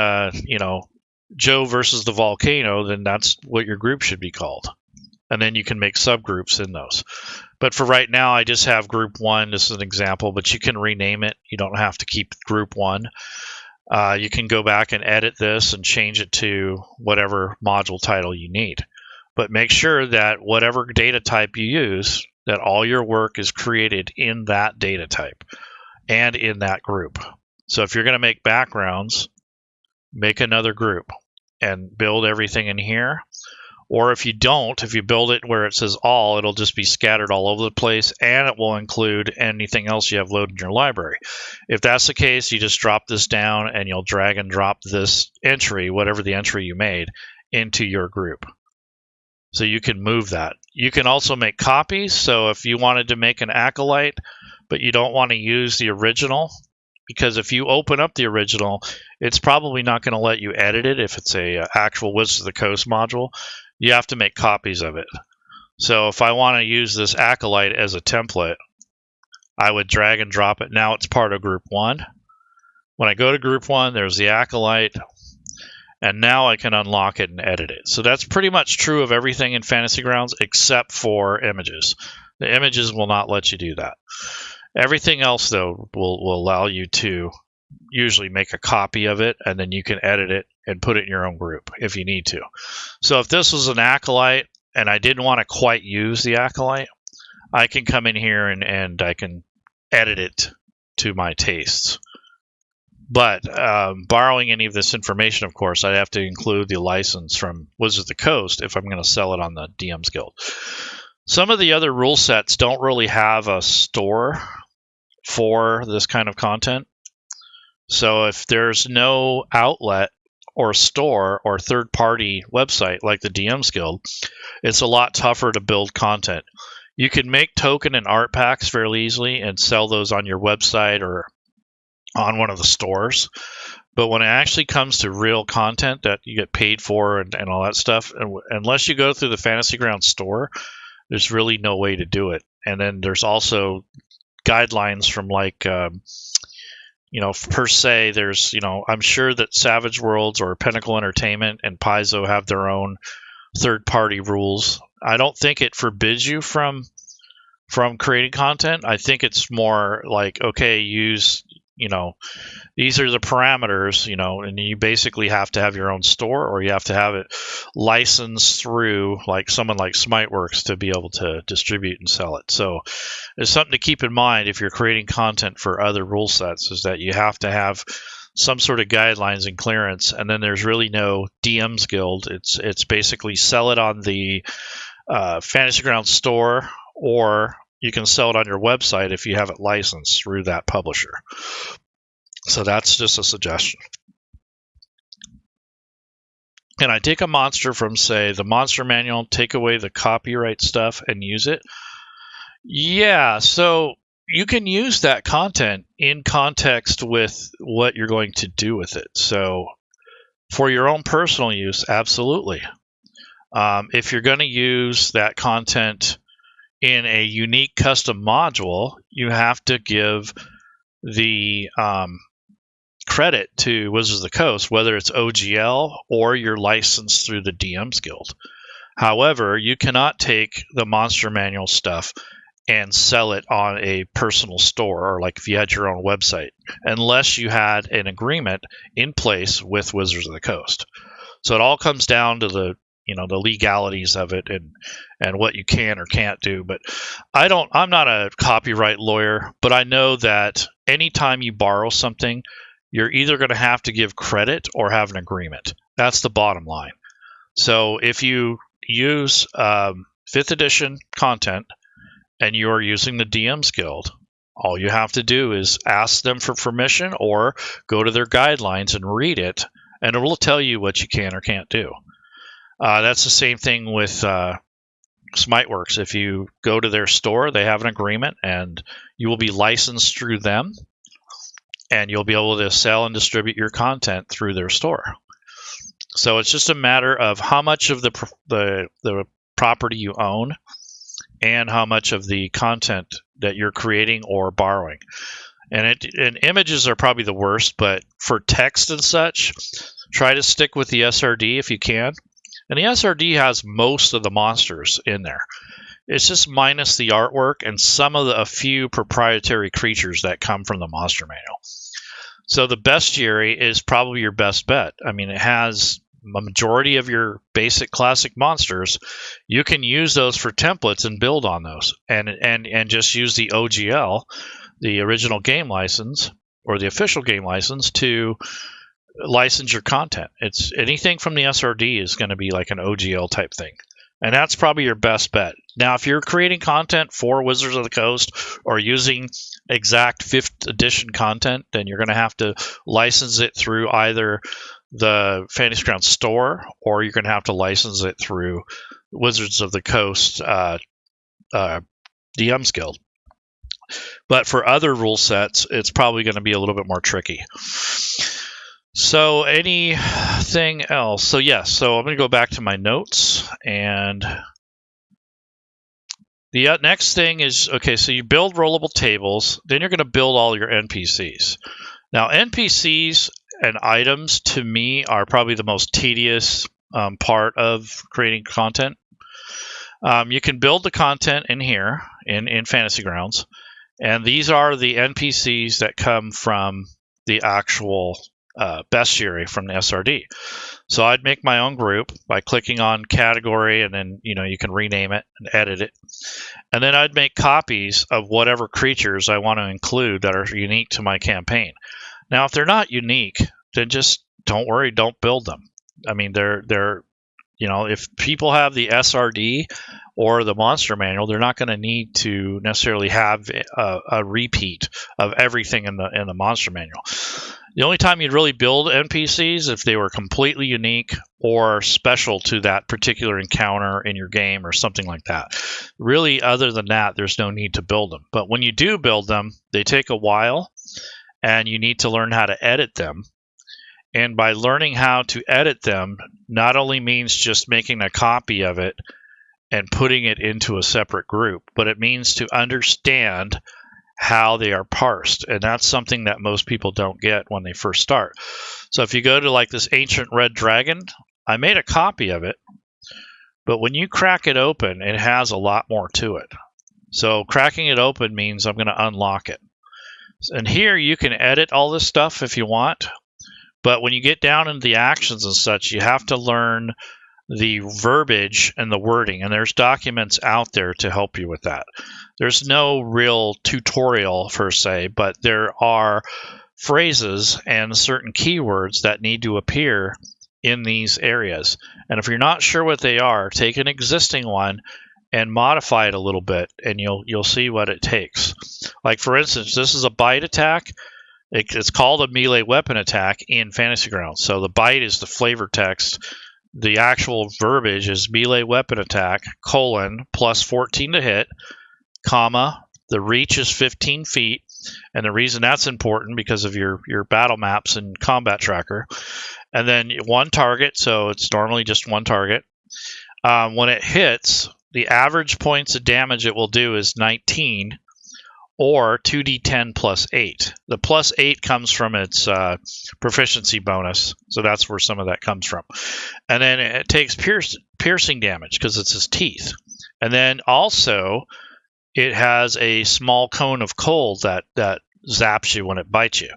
Joe versus the volcano, then that's what your group should be called. And then you can make subgroups in those. But for right now, I just have group 1. This is an example, but you can rename it. You don't have to keep group 1. You can go back and edit this and change it to whatever module title you need. But make sure that whatever data type you use, that all your work is created in that data type and in that group. So if you're going to make backgrounds, make another group and build everything in here. Or if you don't, if you build it where it says all, it'll just be scattered all over the place, and it will include anything else you have loaded in your library. If that's the case, you just drop this down and you'll drag and drop this entry, whatever the entry you made, into your group. So you can move that. You can also make copies. So if you wanted to make an Acolyte, but you don't want to use the original, because if you open up the original, it's probably not going to let you edit it if it's a actual Wizards of the Coast module. You have to make copies of it. So if I want to use this Acolyte as a template, I would drag and drop it. Now it's part of group 1. When I go to group 1, there's the Acolyte, and now I can unlock it and edit it. So that's pretty much true of everything in Fantasy Grounds except for images. The images will not let you do that. Everything else, though, will allow you to usually make a copy of it, and then you can edit it and put it in your own group if you need to. So if this was an Acolyte and I didn't want to quite use the Acolyte, I can come in here and I can edit it to my tastes. But borrowing any of this information, of course, I'd have to include the license from Wizards of the Coast if I'm going to sell it on the DM's Guild. Some of the other rule sets don't really have a store for this kind of content. So if there's no outlet or store or third-party website like the DM's Guild, it's a lot tougher to build content. You can make token and art packs fairly easily and sell those on your website or on one of the stores. But when it actually comes to real content that you get paid for and all that stuff, unless you go through the Fantasy Grounds store, there's really no way to do it. And then there's also guidelines from per se, there's, I'm sure that Savage Worlds or Pinnacle Entertainment and Paizo have their own third-party rules. I don't think it forbids you from creating content. I think it's more like, okay, use, these are the parameters, and you basically have to have your own store, or you have to have it licensed through like someone like Smiteworks to be able to distribute and sell it. So there's something to keep in mind if you're creating content for other rule sets, is that you have to have some sort of guidelines and clearance. And then there's really no DM's Guild. It's basically sell it on the Fantasy Grounds store, or you can sell it on your website if you have it licensed through that publisher. So that's just a suggestion. Can I take a monster from, say, the monster manual, take away the copyright stuff, and use it? Yeah, so you can use that content in context with what you're going to do with it. So for your own personal use, absolutely. If you're going to use that content in a unique custom module, you have to give the credit to Wizards of the Coast, whether it's OGL or you're licensed through the DM's Guild. However, you cannot take the monster manual stuff and sell it on a personal store, or like if you had your own website, unless you had an agreement in place with Wizards of the Coast. So it all comes down to the legalities of it and what you can or can't do. But I'm not a copyright lawyer, but I know that anytime you borrow something, you're either going to have to give credit or have an agreement. That's the bottom line. So if you use 5th edition content and you are using the DM's Guild, all you have to do is ask them for permission or go to their guidelines and read it, and it will tell you what you can or can't do. That's the same thing with SmiteWorks. If you go to their store, they have an agreement, and you will be licensed through them, and you'll be able to sell and distribute your content through their store. So it's just a matter of how much of the property you own and how much of the content that you're creating or borrowing. And images are probably the worst, but for text and such, try to stick with the SRD if you can. And the SRD has most of the monsters in there. It's just minus the artwork and a few proprietary creatures that come from the monster manual. So the bestiary is probably your best bet. I mean, it has a majority of your basic classic monsters. You can use those for templates and build on those, and just use the OGL, the original game license, or the official game license, to license your content. It's anything from the SRD is going to be like an OGL type thing, and that's probably your best bet. Now, if you're creating content for Wizards of the Coast or using exact 5th edition content, then you're going to have to license it through either the Fantasy Grounds store, or you're going to have to license it through Wizards of the Coast DM's Guild. But for other rule sets, it's probably going to be a little bit more tricky. So anything else? So yes, so I'm going to go back to my notes, and the next thing is, okay, so you build rollable tables, then you're going to build all your NPCs. Now, NPCs and items, to me, are probably the most tedious part of creating content. You can build the content in here, in Fantasy Grounds, and these are the NPCs that come from the actual bestiary from the SRD. So I'd make my own group by clicking on category, and then you can rename it and edit it. And then I'd make copies of whatever creatures I want to include that are unique to my campaign. Now, if they're not unique, then just don't worry, don't build them. I mean, they're if people have the SRD or the monster manual, they're not going to need to necessarily have a repeat of everything in the monster manual. The only time you'd really build NPCs if they were completely unique or special to that particular encounter in your game or something like that. Really, other than that, there's no need to build them. But when you do build them, they take a while, and you need to learn how to edit them. And by learning how to edit them, not only means just making a copy of it and putting it into a separate group, but it means to understand how they are parsed. And that's something that most people don't get when they first start. So if you go to like this ancient red dragon, I made a copy of it, but when you crack it open, it has a lot more to it. So cracking it open means I'm going to unlock it. And here you can edit all this stuff if you want, but when you get down into the actions and such, you have to learn the verbiage and the wording, and there's documents out there to help you with that. There's no real tutorial per se, but there are phrases and certain keywords that need to appear in these areas. And if you're not sure what they are, take an existing one and modify it a little bit, and you'll see what it takes. Like, for instance, this is a bite attack. It's called a melee weapon attack in Fantasy Grounds. So the bite is the flavor text. The actual verbiage is melee weapon attack, plus 14 to hit, comma, the reach is 15 feet. And the reason that's important because of your battle maps and combat tracker. And then one target, so it's normally just one target. When it hits, the average points of damage it will do is 19, or 2d10 plus 8. The plus 8 comes from its proficiency bonus, so that's where some of that comes from. And then it takes piercing damage because it's his teeth. And then also, it has a small cone of cold that zaps you when it bites you.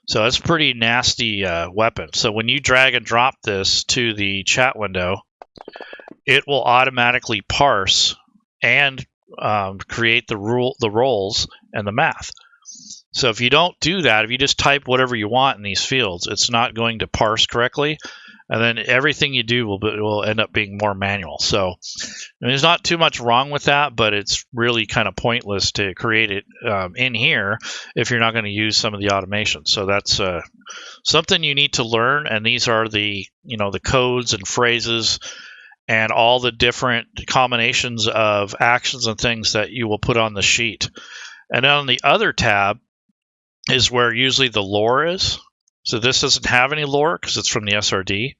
So it's a pretty nasty weapon. So when you drag and drop this to the chat window, it will automatically parse and create the rolls and the math. So if you don't do that, if you just type whatever you want in these fields, it's not going to parse correctly, and then everything you do will end up being more manual. So there's not too much wrong with that, but it's really kind of pointless to create it in here if you're not going to use some of the automation. So that's something you need to learn, and these are the the codes and phrases and all the different combinations of actions and things that you will put on the sheet. And then on the other tab is where usually the lore is. So this doesn't have any lore because it's from the SRD.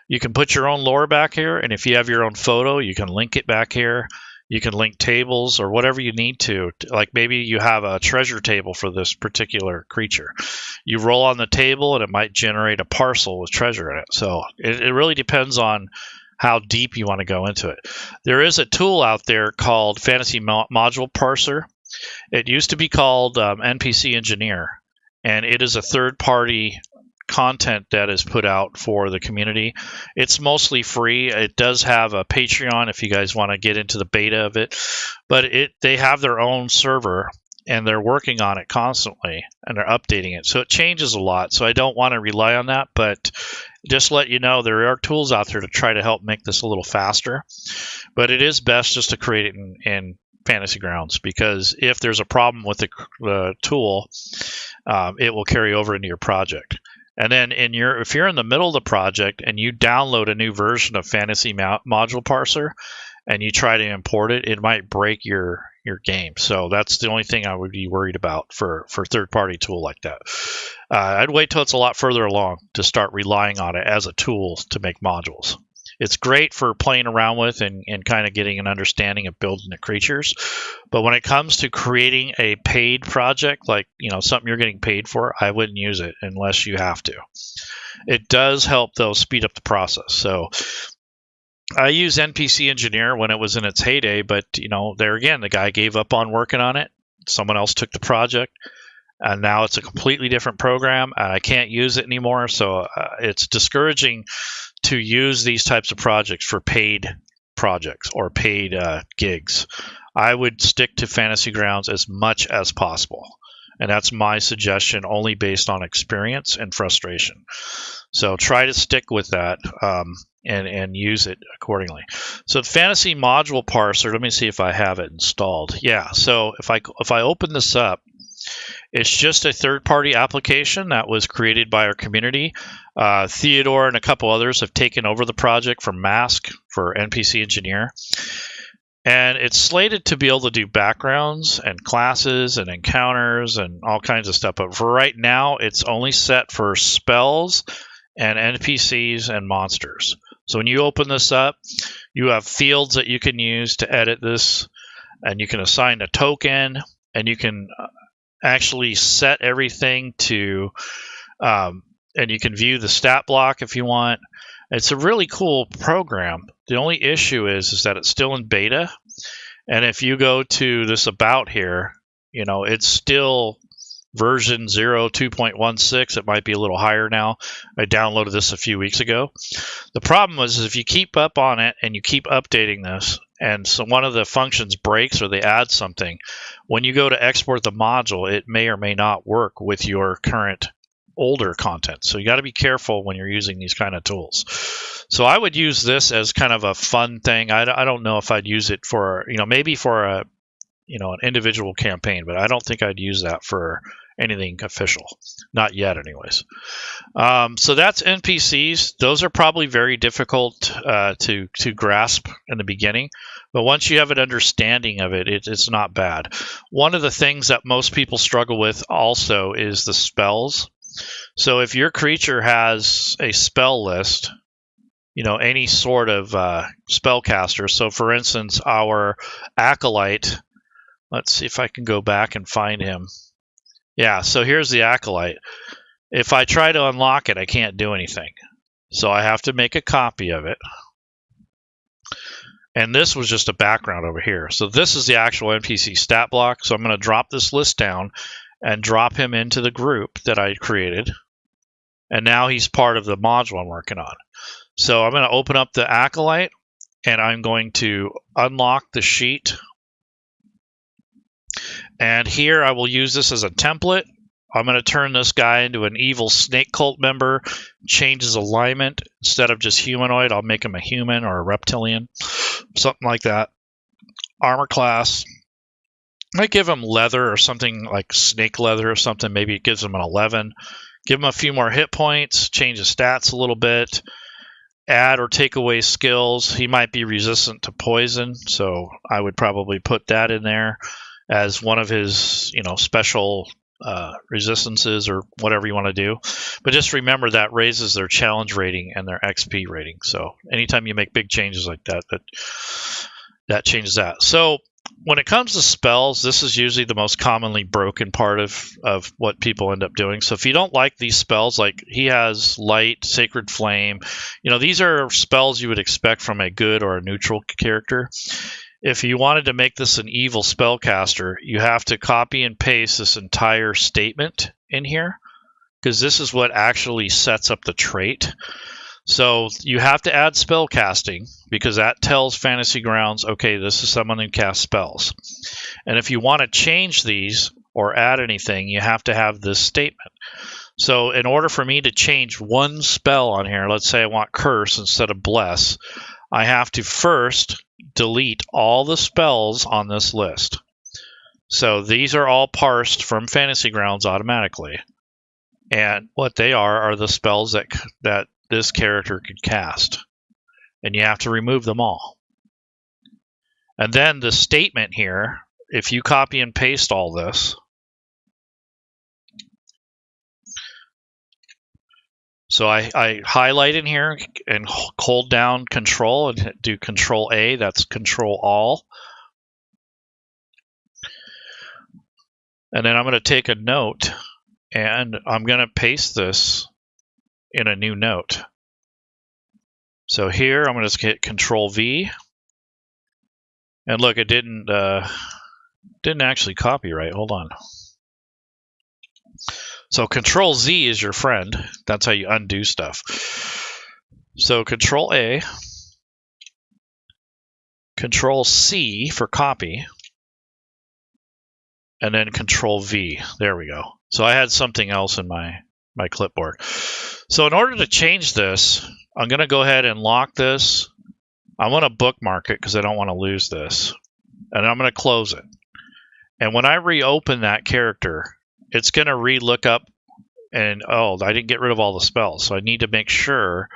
You can put your own lore back here, and if you have your own photo, you can link it back here. You can link tables or whatever you need to. Like maybe you have a treasure table for this particular creature. You roll on the table and it might generate a parcel with treasure in it. So it really depends on how deep you want to go into it. There is a tool out there called Fantasy Module Parser. It used to be called NPC Engineer, and it is a third-party content that is put out for the community. It's mostly free. It does have a Patreon if you guys want to get into the beta of it, but they have their own server and they're working on it constantly and they're updating it. So it changes a lot. So I don't want to rely on that, but just let you know there are tools out there to try to help make this a little faster. But it is best just to create it in Fantasy Grounds, because if there's a problem with the tool, it will carry over into your project. And then if you're in the middle of the project and you download a new version of Fantasy Module Parser and you try to import it, it might break your game. So that's the only thing I would be worried about for third-party tool like that. I'd wait till it's a lot further along to start relying on it as a tool to make modules. It's great for playing around with and kind of getting an understanding of building the creatures. But when it comes to creating a paid project, like something you're getting paid for, I wouldn't use it unless you have to. It does help, though, speed up the process. So I use NPC Engineer when it was in its heyday, but there again, the guy gave up on working on it. Someone else took the project. And now it's a completely different program, and I can't use it anymore. So it's discouraging to use these types of projects for paid projects or paid gigs. I would stick to Fantasy Grounds as much as possible. And that's my suggestion, only based on experience and frustration. So try to stick with that and use it accordingly. So Fantasy Module Parser, let me see if I have it installed. Yeah, so if I open this up, it's just a third-party application that was created by our community. Theodore and a couple others have taken over the project from Mask for NPC Engineer. And it's slated to be able to do backgrounds and classes and encounters and all kinds of stuff. But for right now, it's only set for spells and NPCs and monsters. So when you open this up, you have fields that you can use to edit this. And you can assign a token. And you can actually set everything to, and you can view the stat block if you want. It's a really cool program. The only issue is that it's still in beta. And if you go to this about here, it's still version 0.2.16. It might be a little higher now. I downloaded this a few weeks ago. The problem is if you keep up on it and you keep updating this, and so one of the functions breaks or they add something, when you go to export the module, it may or may not work with your current older content. So you got to be careful when you're using these kind of tools. So I would use this as kind of a fun thing. I don't know if I'd use it for, maybe for an individual campaign, but I don't think I'd use that for anything official. Not yet, anyways. So that's NPCs. Those are probably very difficult to grasp in the beginning, but once you have an understanding of it, it's not bad. One of the things that most people struggle with also is the spells. So if your creature has a spell list, any sort of spellcaster. So for instance, our Acolyte, let's see if I can go back and find him. Yeah, so here's the Acolyte. If I try to unlock it, I can't do anything. So I have to make a copy of it. And this was just a background over here. So this is the actual NPC stat block. So I'm going to drop this list down and drop him into the group that I created. And now he's part of the module I'm working on. So I'm going to open up the Acolyte, and I'm going to unlock the sheet. And here I will use this as a template. I'm going to turn this guy into an evil snake cult member, change his alignment. Instead of just humanoid, I'll make him a human or a reptilian, something like that. Armor class. I might give him leather or something like snake leather or something. Maybe it gives him an 11. Give him a few more hit points, change his stats a little bit. add or take away skills. He might be resistant to poison, so I would probably put that in there as one of his, special resistances or whatever you want to do. But just remember that raises their challenge rating and their XP rating. So anytime you make big changes like that, that changes that. So when it comes to spells, this is usually the most commonly broken part of what people end up doing. So if you don't like these spells, like he has Light, Sacred Flame, these are spells you would expect from a good or a neutral character. If you wanted to make this an evil spellcaster, you have to copy and paste this entire statement in here, because this is what actually sets up the trait. So you have to add spellcasting, because that tells Fantasy Grounds, okay, this is someone who casts spells. And if you want to change these or add anything, you have to have this statement. So in order for me to change one spell on here, let's say I want Curse instead of Bless, I have to first delete all the spells on this list. So these are all parsed from Fantasy Grounds automatically. And what they are the spells that this character could cast. And you have to remove them all. And then the statement here, if you copy and paste all this, so I highlight in here and hold down Control and do Control A, that's Control All. And then I'm going to take a note and I'm going to paste this in a new note. So here I'm going to hit Control V. And look, it didn't actually copy right. Hold on. So Control Z is your friend. That's how you undo stuff. So Control A, Control C for copy, and then Control V. There we go. So I had something else in my clipboard. So in order to change this, I'm going to go ahead and lock this. I want to bookmark it because I don't want to lose this. And I'm going to close it. And when I reopen that character, it's going to re-look up and, oh, I didn't get rid of all the spells. So I need to make sure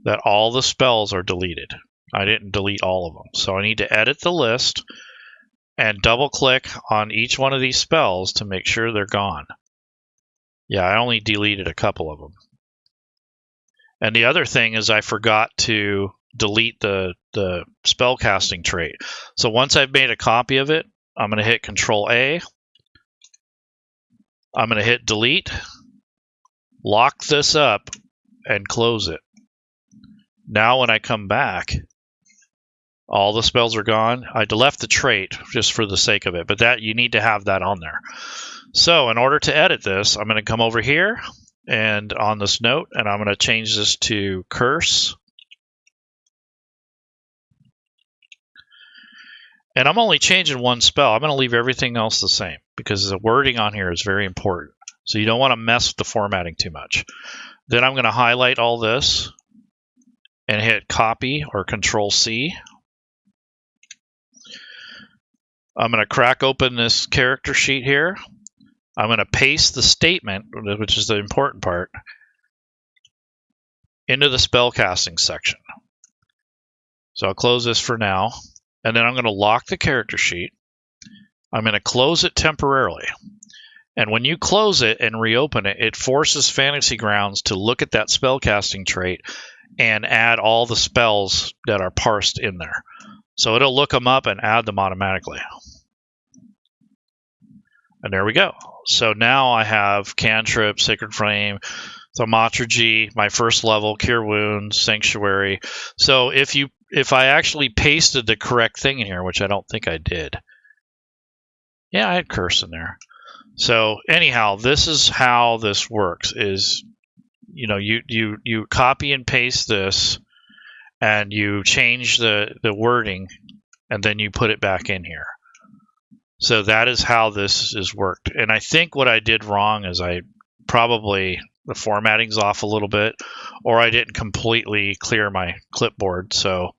that all the spells are deleted. I didn't delete all of them. So I need to edit the list and double click on each one of these spells to make sure they're gone. Yeah, I only deleted a couple of them. And the other thing is I forgot to delete the spellcasting trait. So once I've made a copy of it, I'm going to hit Control A. I'm going to hit delete, lock this up, and close it. Now when I come back, all the spells are gone. I left the trait just for the sake of it, but that you need to have that on there. So in order to edit this, I'm going to come over here and on this note, and I'm going to change this to Curse. And I'm only changing one spell. I'm going to leave everything else the same because the wording on here is very important. So you don't want to mess with the formatting too much. Then I'm going to highlight all this and hit Copy or Control C. I'm going to crack open this character sheet here. I'm going to paste the statement, which is the important part, into the spellcasting section. So I'll close this for now. And then I'm going to lock the character sheet. I'm going to close it temporarily. And when you close it and reopen it, it forces Fantasy Grounds to look at that spellcasting trait and add all the spells that are parsed in there. So it'll look them up and add them automatically. And there we go. So now I have Cantrip, Sacred Flame, Thaumaturgy, my first level, Cure Wounds, Sanctuary. So if I actually pasted the correct thing in here, which I don't think I did. Yeah, I had Curse in there. So anyhow, this is how this works is, you copy and paste this and you change the wording and then you put it back in here. So that is how this is worked. And I think what I did wrong is the formatting's off a little bit, or I didn't completely clear my clipboard. So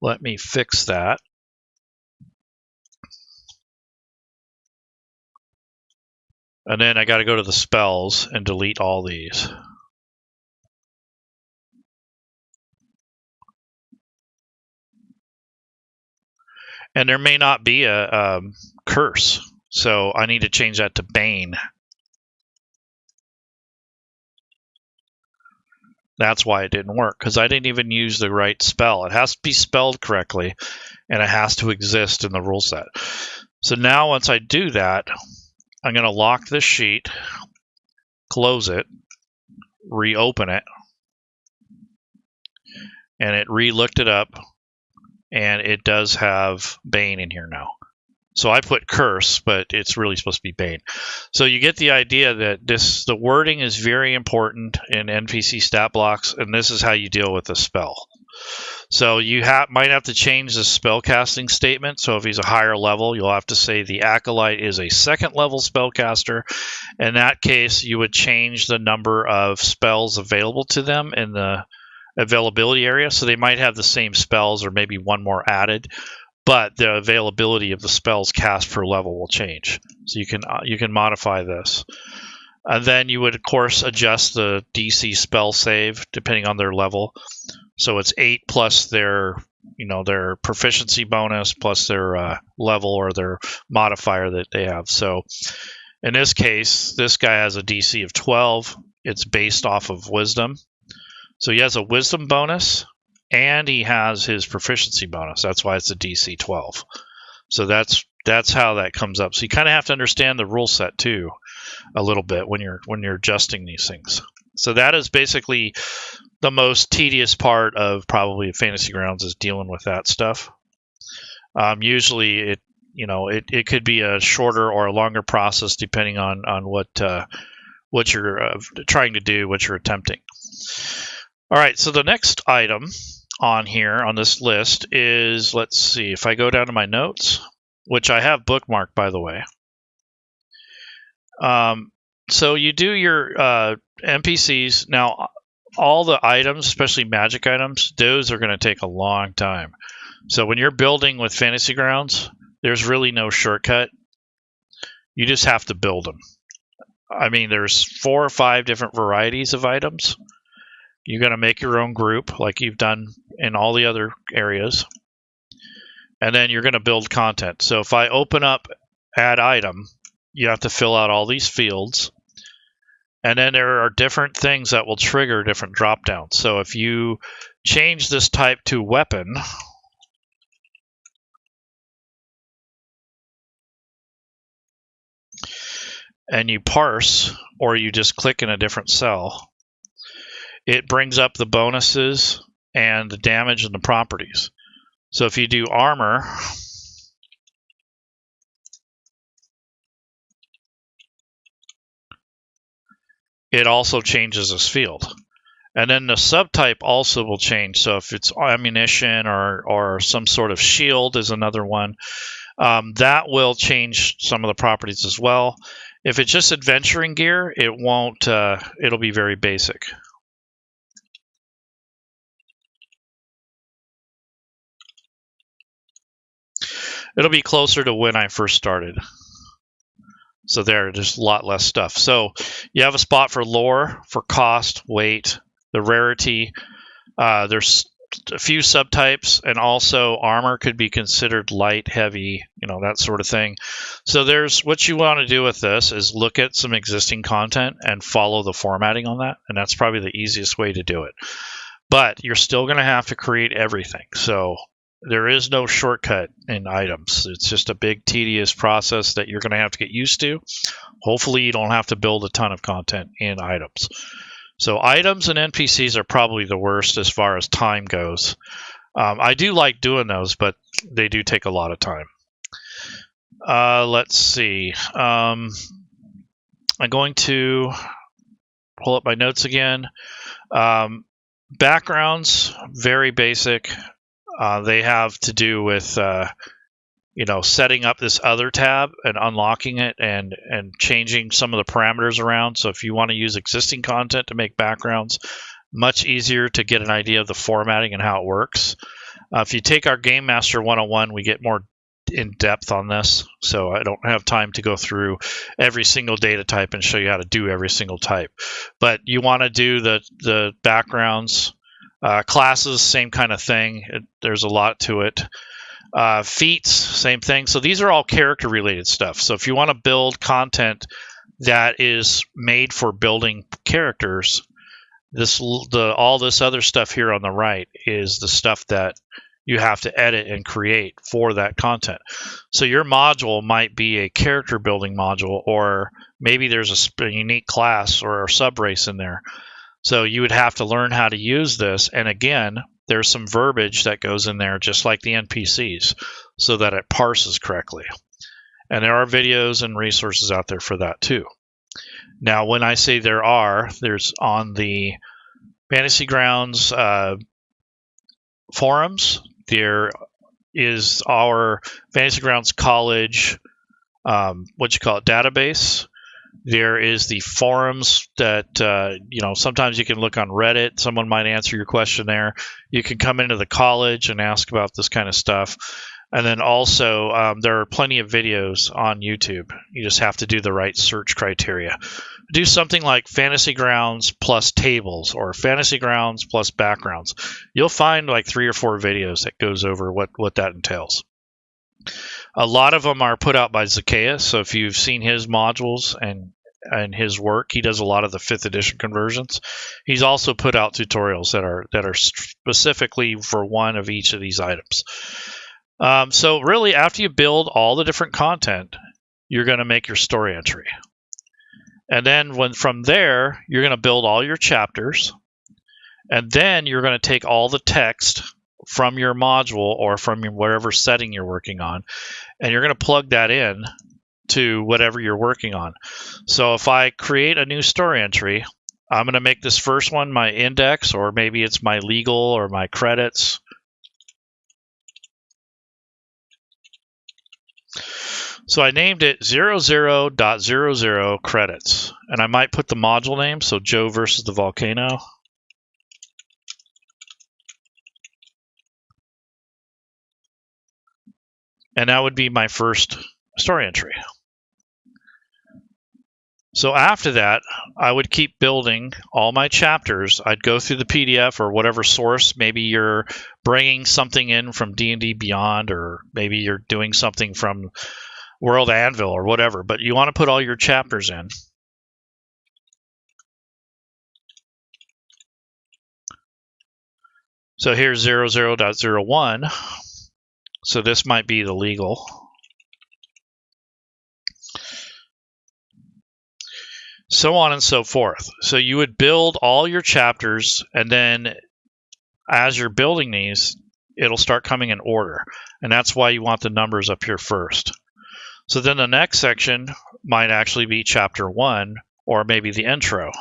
let me fix that. And then I got to go to the spells and delete all these. And there may not be a curse, so I need to change that to Bane. That's why it didn't work, because I didn't even use the right spell. It has to be spelled correctly, and it has to exist in the rule set. So now once I do that, I'm going to lock this sheet, close it, reopen it, and it re-looked it up, and it does have Bane in here now. So I put curse, but it's really supposed to be Bane. So you get the idea that the wording is very important in NPC stat blocks, and this is how you deal with the spell. So you might have to change the spellcasting statement. So if he's a higher level, you'll have to say the Acolyte is a second level spellcaster. In that case, you would change the number of spells available to them in the availability area. So they might have the same spells or maybe one more added, but the availability of the spells cast per level will change. So you can modify this. And then you would, of course, adjust the DC spell save depending on their level. So it's 8 plus their proficiency bonus plus their level or their modifier that they have. So in this case, this guy has a DC of 12. It's based off of wisdom. So he has a wisdom bonus, and he has his proficiency bonus. That's why it's a DC 12. So that's how that comes up. So you kind of have to understand the rule set too a little bit when you're adjusting these things. So that is basically the most tedious part of probably Fantasy Grounds, is dealing with that stuff. Usually it could be a shorter or a longer process depending on what you're trying to do, what you're attempting. All right, so the next item on here on this list is, let's see, if I go down to my notes, which I have bookmarked, by the way. So you do your NPCs. Now, all the items, especially magic items, those are going to take a long time. So when you're building with Fantasy Grounds, there's really no shortcut. You just have to build them. I mean, there's 4 or 5 different varieties of items. You're going to make your own group like you've done in all the other areas. And then you're going to build content. So if I open up add item, you have to fill out all these fields. And then there are different things that will trigger different drop downs. So if you change this type to weapon, and you parse, or you just click in a different cell, it brings up the bonuses and the damage and the properties. So if you do armor, it also changes this field. And then the subtype also will change. So if it's ammunition or some sort of shield is another one, that will change some of the properties as well. If it's just adventuring gear, it won't. It'll be very basic. It'll be closer to when I first started. So there's a lot less stuff. So you have a spot for lore, for cost, weight, the rarity. There's a few subtypes, and also armor could be considered light, heavy, that sort of thing. So there's what you want to do with this is look at some existing content and follow the formatting on that, and that's probably the easiest way to do it. But you're still going to have to create everything. So there is no shortcut in items. It's just a big, tedious process that you're going to have to get used to. Hopefully, you don't have to build a ton of content in items. So items and NPCs are probably the worst as far as time goes. I do like doing those, but they do take a lot of time. Let's see. I'm going to pull up my notes again. Backgrounds, very basic. They have to do with setting up this other tab and unlocking it and changing some of the parameters around. So if you want to use existing content to make backgrounds, much easier to get an idea of the formatting and how it works. If you take our Game Master 101, we get more in depth on this. So I don't have time to go through every single data type and show you how to do every single type. But you want to do the backgrounds. Classes, same kind of thing. There's a lot to it. Feats, same thing. So these are all character related stuff. So if you want to build content that is made for building characters, all this other stuff here on the right is the stuff that you have to edit and create for that content. So your module might be a character building module, or maybe there's a unique class or a subrace in there. So you would have to learn how to use this. And again, there's some verbiage that goes in there, just like the NPCs, so that it parses correctly. And there are videos and resources out there for that too. Now, when I say there's on the Fantasy Grounds forums, there is our Fantasy Grounds College, database. There is the forums that, sometimes you can look on Reddit. Someone might answer your question there. You can come into the college and ask about this kind of stuff. And then also, there are plenty of videos on YouTube. You just have to do the right search criteria. Do something like Fantasy Grounds plus tables or Fantasy Grounds plus backgrounds. You'll find like 3 or 4 videos that goes over what that entails. A lot of them are put out by Zacchaeus. So if you've seen his modules and his work, he does a lot of the 5th edition conversions. He's also put out tutorials that are specifically for one of each of these items. So really, after you build all the different content, you're going to make your story entry. And then from there, you're going to build all your chapters. And then you're going to take all the text from your module or from whatever setting you're working on, and you're going to plug that in to whatever you're working on. So if I create a new story entry, I'm going to make this first one my index, or maybe it's my legal or my credits. So I named it 00.00 credits, and I might put the module name, so Joe versus the Volcano. And that would be my first story entry. So after that, I would keep building all my chapters. I'd go through the PDF or whatever source. Maybe you're bringing something in from D&D Beyond, or maybe you're doing something from World Anvil or whatever, but you want to put all your chapters in. So here's 00.01. So this might be the legal. So on and so forth. So you would build all your chapters, and then as you're building these, it'll start coming in order. And that's why you want the numbers up here first. So then the next section might actually be chapter 1, or maybe the intro.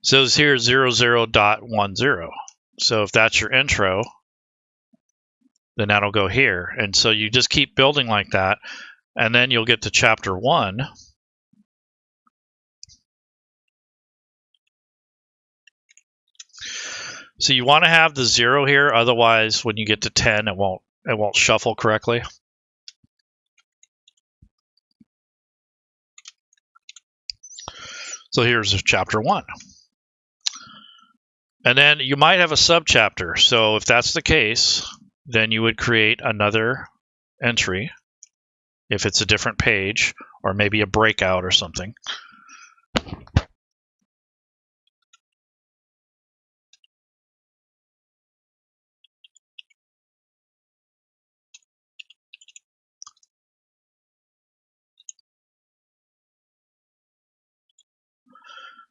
So here's 00.10. So if that's your intro, then that'll go here. And so you just keep building like that, and then you'll get to chapter 1. So you want to have the 0 here, otherwise when you get to 10, it won't shuffle correctly. So here's chapter 1. And then you might have a subchapter. So if that's the case, then you would create another entry if it's a different page, or maybe a breakout or something.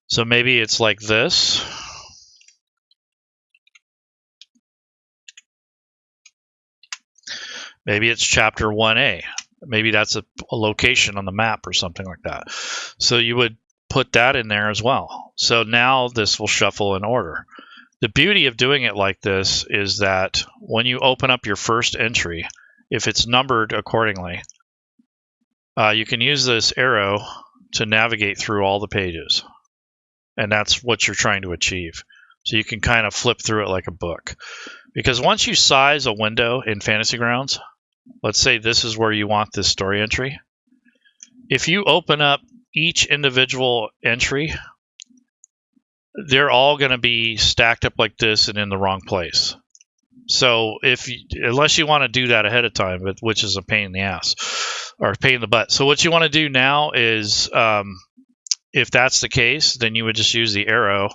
So maybe it's like this. Maybe it's chapter 1A. Maybe that's a location on the map or something like that. So you would put that in there as well. So now this will shuffle in order. The beauty of doing it like this is that when you open up your first entry, if it's numbered accordingly, you can use this arrow to navigate through all the pages. And that's what you're trying to achieve. So you can kind of flip through it like a book. Because once you size a window in Fantasy Grounds, let's say this is where you want this story entry, if you open up each individual entry, they're all going to be stacked up like this and in the wrong place. So unless you want to do that ahead of time, which is a pain in the ass or a pain in the butt. So what you want to do now is, if that's the case, then you would just use the arrow,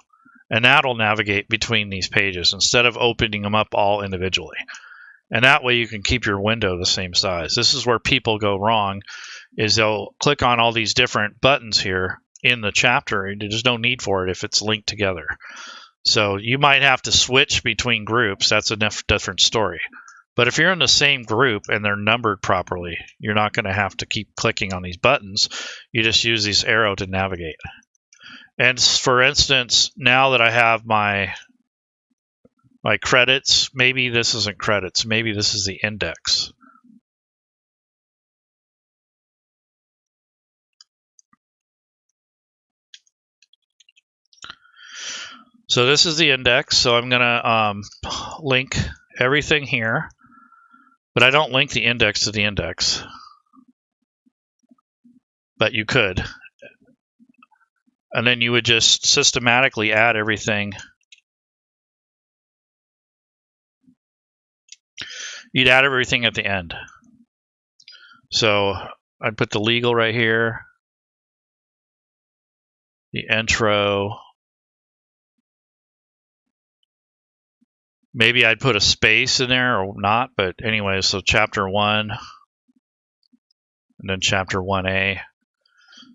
and that'll navigate between these pages instead of opening them up all individually. And that way you can keep your window the same size. This is where people go wrong, is they'll click on all these different buttons here in the chapter, and there's no need for it if it's linked together. So you might have to switch between groups. That's a different story. But if you're in the same group and they're numbered properly, you're not going to have to keep clicking on these buttons. You just use this arrow to navigate. And for instance, now that I have my credits, maybe this isn't credits, maybe this is the index. So this is the index, so I'm going to link everything here, but I don't link the index to the index. But you could. And then you would just systematically add everything. You'd add everything at the end. So I'd put the legal right here, the intro. Maybe I'd put a space in there or not, but anyway, so chapter 1 and then chapter 1A.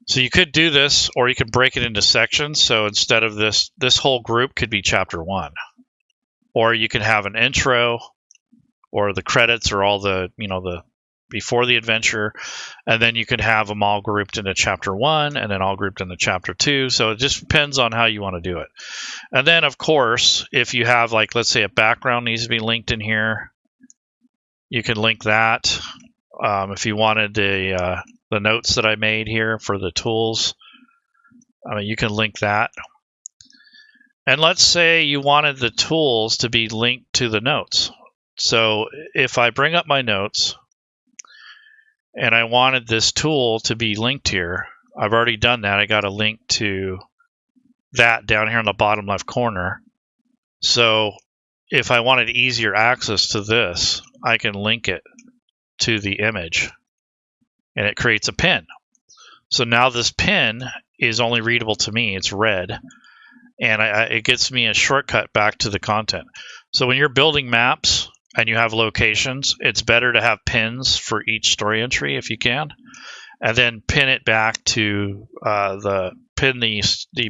So you could do this, or you could break it into sections. So instead of this whole group could be chapter 1. Or you could have an intro, or the credits, or all the before the adventure, and then you could have them all grouped into chapter 1 and then all grouped into chapter 2. So it just depends on how you want to do it. And then of course, if you have, like, let's say a background needs to be linked in here, you can link that. If you wanted the notes that I made here for the tools, you can link that. And let's say you wanted the tools to be linked to the notes. So if I bring up my notes and I wanted this tool to be linked here, I've already done that. I got a link to that down here in the bottom left corner. So if I wanted easier access to this, I can link it to the image, and it creates a pin. So now this pin is only readable to me. It's red, and it gets me a shortcut back to the content. So when you're building maps and you have locations, it's better to have pins for each story entry if you can, and then pin it back to the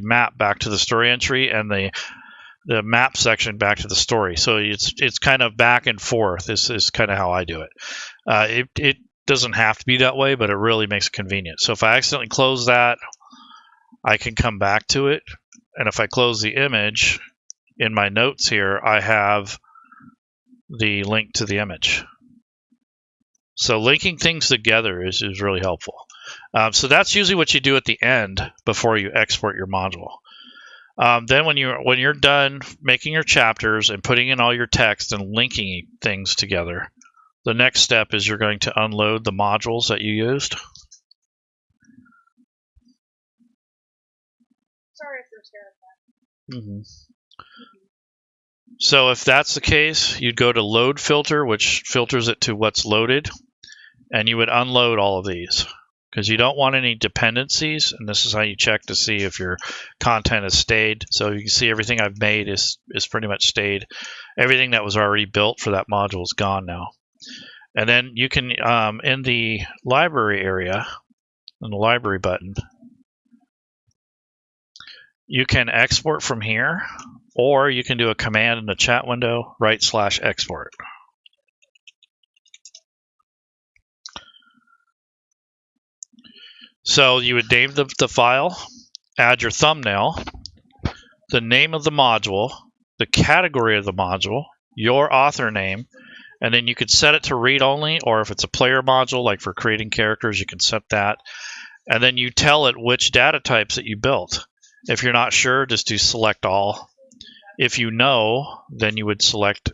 map back to the story entry, and the map section back to the story. So it's kind of back and forth. This is kind of how I do it. It doesn't have to be that way, but it really makes it convenient. So if I accidentally close that, I can come back to it. And if I close the image in my notes here, I have the link to the image. So linking things together is really helpful. So that's usually what you do at the end before you export your module. Then when you're done making your chapters and putting in all your text and linking things together, the next step is you're going to unload the modules that you used. Sorry if there's that. Mm-hmm. So if that's the case, you'd go to load filter, which filters it to what's loaded, and you would unload all of these because you don't want any dependencies. And this is how you check to see if your content has stayed. So you can see everything I've made is pretty much stayed. Everything that was already built for that module is gone now. And then you can, in the library area, in the library button, you can export from here, or you can do a command in the chat window, /export. So you would name the file, add your thumbnail, the name of the module, the category of the module, your author name, and then you could set it to read only, or if it's a player module, like for creating characters, you can set that. And then you tell it which data types that you built. If you're not sure, just do select all. If you know, then you would select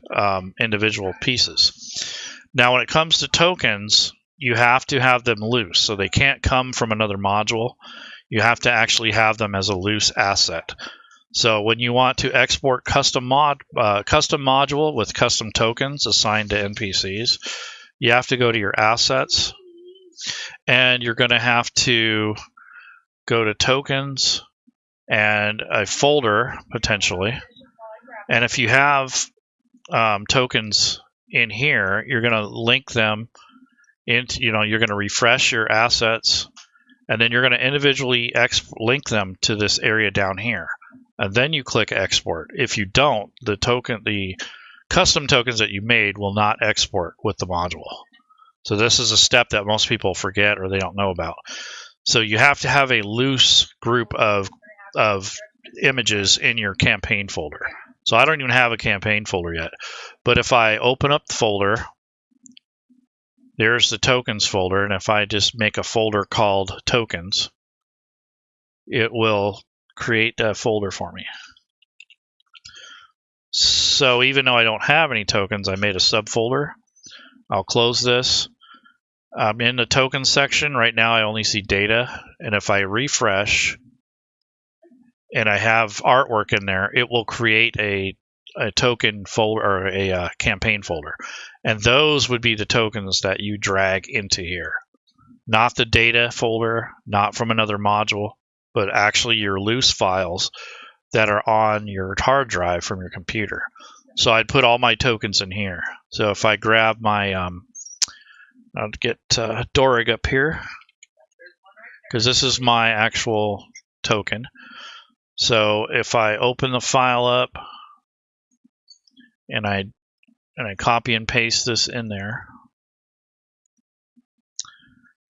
individual pieces. Now, when it comes to tokens, you have to have them loose, so they can't come from another module. You have to actually have them as a loose asset. So when you want to export custom module with custom tokens assigned to NPCs, you have to go to your assets, and you're going to have to go to tokens and a folder potentially. And if you have tokens in here, you're going to link them into, you're going to refresh your assets, and then you're going to individually link them to this area down here. And then you click export. If you don't, the custom tokens that you made will not export with the module. So this is a step that most people forget or they don't know about. So you have to have a loose group of images in your campaign folder. So I don't even have a campaign folder yet. But if I open up the folder, there's the tokens folder. And if I just make a folder called tokens, it will create a folder for me. So even though I don't have any tokens, I made a subfolder. I'll close this. I'm in the tokens section. Right now I only see data. And if I refresh and I have artwork in there, it will create a token folder or a campaign folder. And those would be the tokens that you drag into here. Not the data folder, not from another module, but actually your loose files that are on your hard drive from your computer. So I'd put all my tokens in here. So if I grab my, I'll get Dorig up here, because this is my actual token. So if I open the file up and I copy and paste this in there,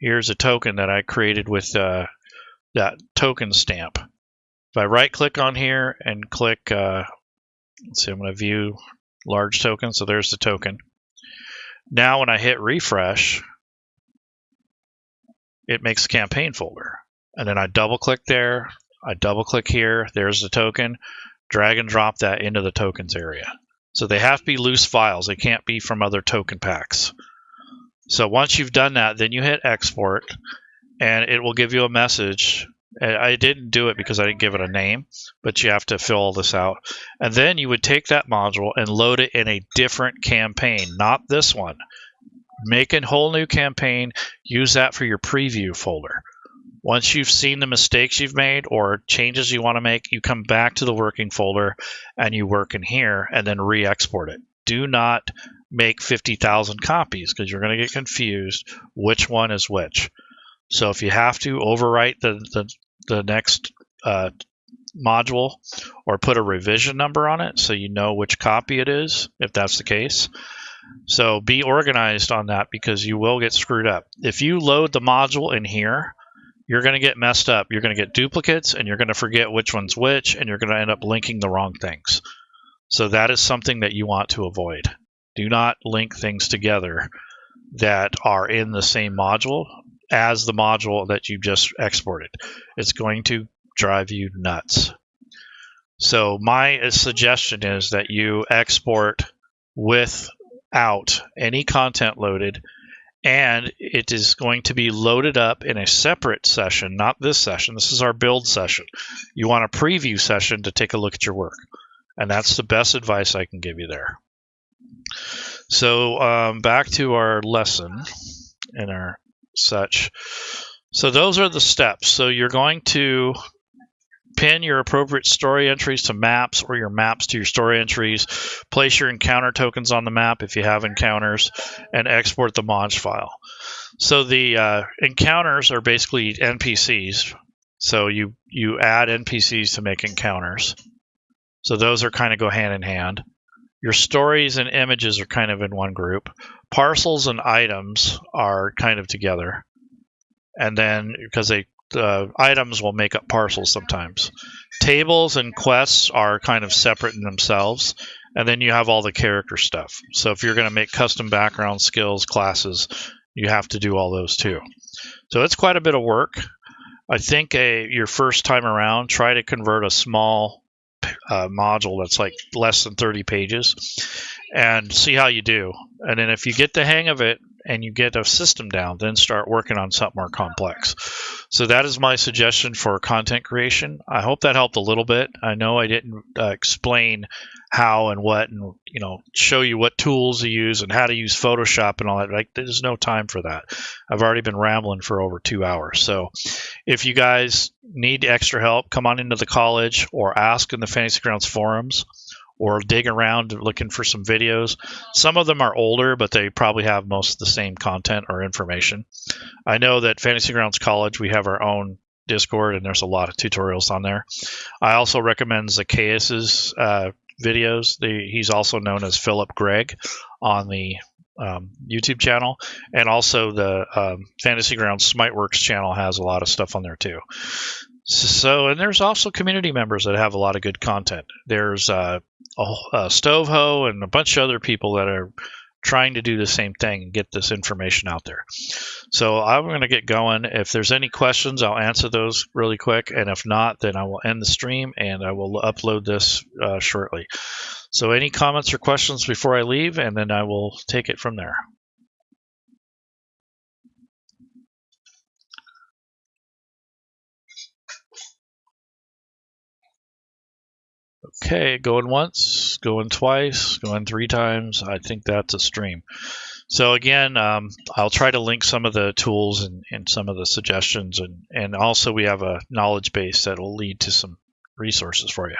here's a token that I created with that token stamp. If I right click on here and click, let's see, I'm going to view large token. So there's the token. Now when I hit refresh, it makes a campaign folder. And then I double click there, I double click here, there's the token, drag and drop that into the tokens area. So they have to be loose files. They can't be from other token packs. So once you've done that, then you hit export, and it will give you a message. I didn't do it because I didn't give it a name, but you have to fill all this out. And then you would take that module and load it in a different campaign, not this one. Make a whole new campaign, use that for your preview folder. Once you've seen the mistakes you've made or changes you want to make, you come back to the working folder and you work in here and then re-export it. Do not make 50,000 copies because you're going to get confused which one is which. So if you have to overwrite the next module or put a revision number on it so you know which copy it is, if that's the case. So be organized on that because you will get screwed up. If you load the module in here, you're going to get messed up. You're going to get duplicates and you're going to forget which one's which, and you're going to end up linking the wrong things. So that is something that you want to avoid. Do not link things together that are in the same module as the module that you just exported. It's going to drive you nuts. So my suggestion is that you export without any content loaded, and it is going to be loaded up in a separate session, not this session. This is our build session. You want a preview session to take a look at your work, and that's the best advice I can give you there. So back to our lesson and our such. So those are the steps. So you're going to pin your appropriate story entries to maps or your maps to your story entries, place your encounter tokens on the map if you have encounters, and export the mod file. So the encounters are basically NPCs. So you add NPCs to make encounters. So those are kind of go hand in hand. Your stories and images are kind of in one group. Parcels and items are kind of together. And then because items will make up parcels sometimes. Tables and quests are kind of separate in themselves. And then you have all the character stuff. So if you're going to make custom background, skills, classes, you have to do all those too. So it's quite a bit of work. I think your first time around, try to convert a small module that's like less than 30 pages and see how you do. And then if you get the hang of it and you get a system down, then start working on something more complex. So that is my suggestion for content creation. I hope that helped a little bit. I know I didn't explain how and what, and show you what tools to use and how to use Photoshop and all that. Like, there's no time for that. I've already been rambling for over 2 hours. So if you guys need extra help, come on into the college or ask in the Fantasy Grounds forums, or dig around looking for some videos. Some of them are older, but they probably have most of the same content or information. I know that Fantasy Grounds College, we have our own Discord, and there's a lot of tutorials on there. I also recommend Zacchaeus's videos. He's also known as Philip Gregg on the YouTube channel, and also the Fantasy Grounds Smiteworks channel has a lot of stuff on there too. So, and there's also community members that have a lot of good content. There's Stoveho and a bunch of other people that are trying to do the same thing and get this information out there. So I'm going to get going. If there's any questions, I'll answer those really quick. And if not, then I will end the stream and I will upload this shortly. So any comments or questions before I leave, and then I will take it from there. Okay, going once, going twice, going 3 times. I think that's a stream. So again, I'll try to link some of the tools and some of the suggestions, and also we have a knowledge base that will lead to some resources for you.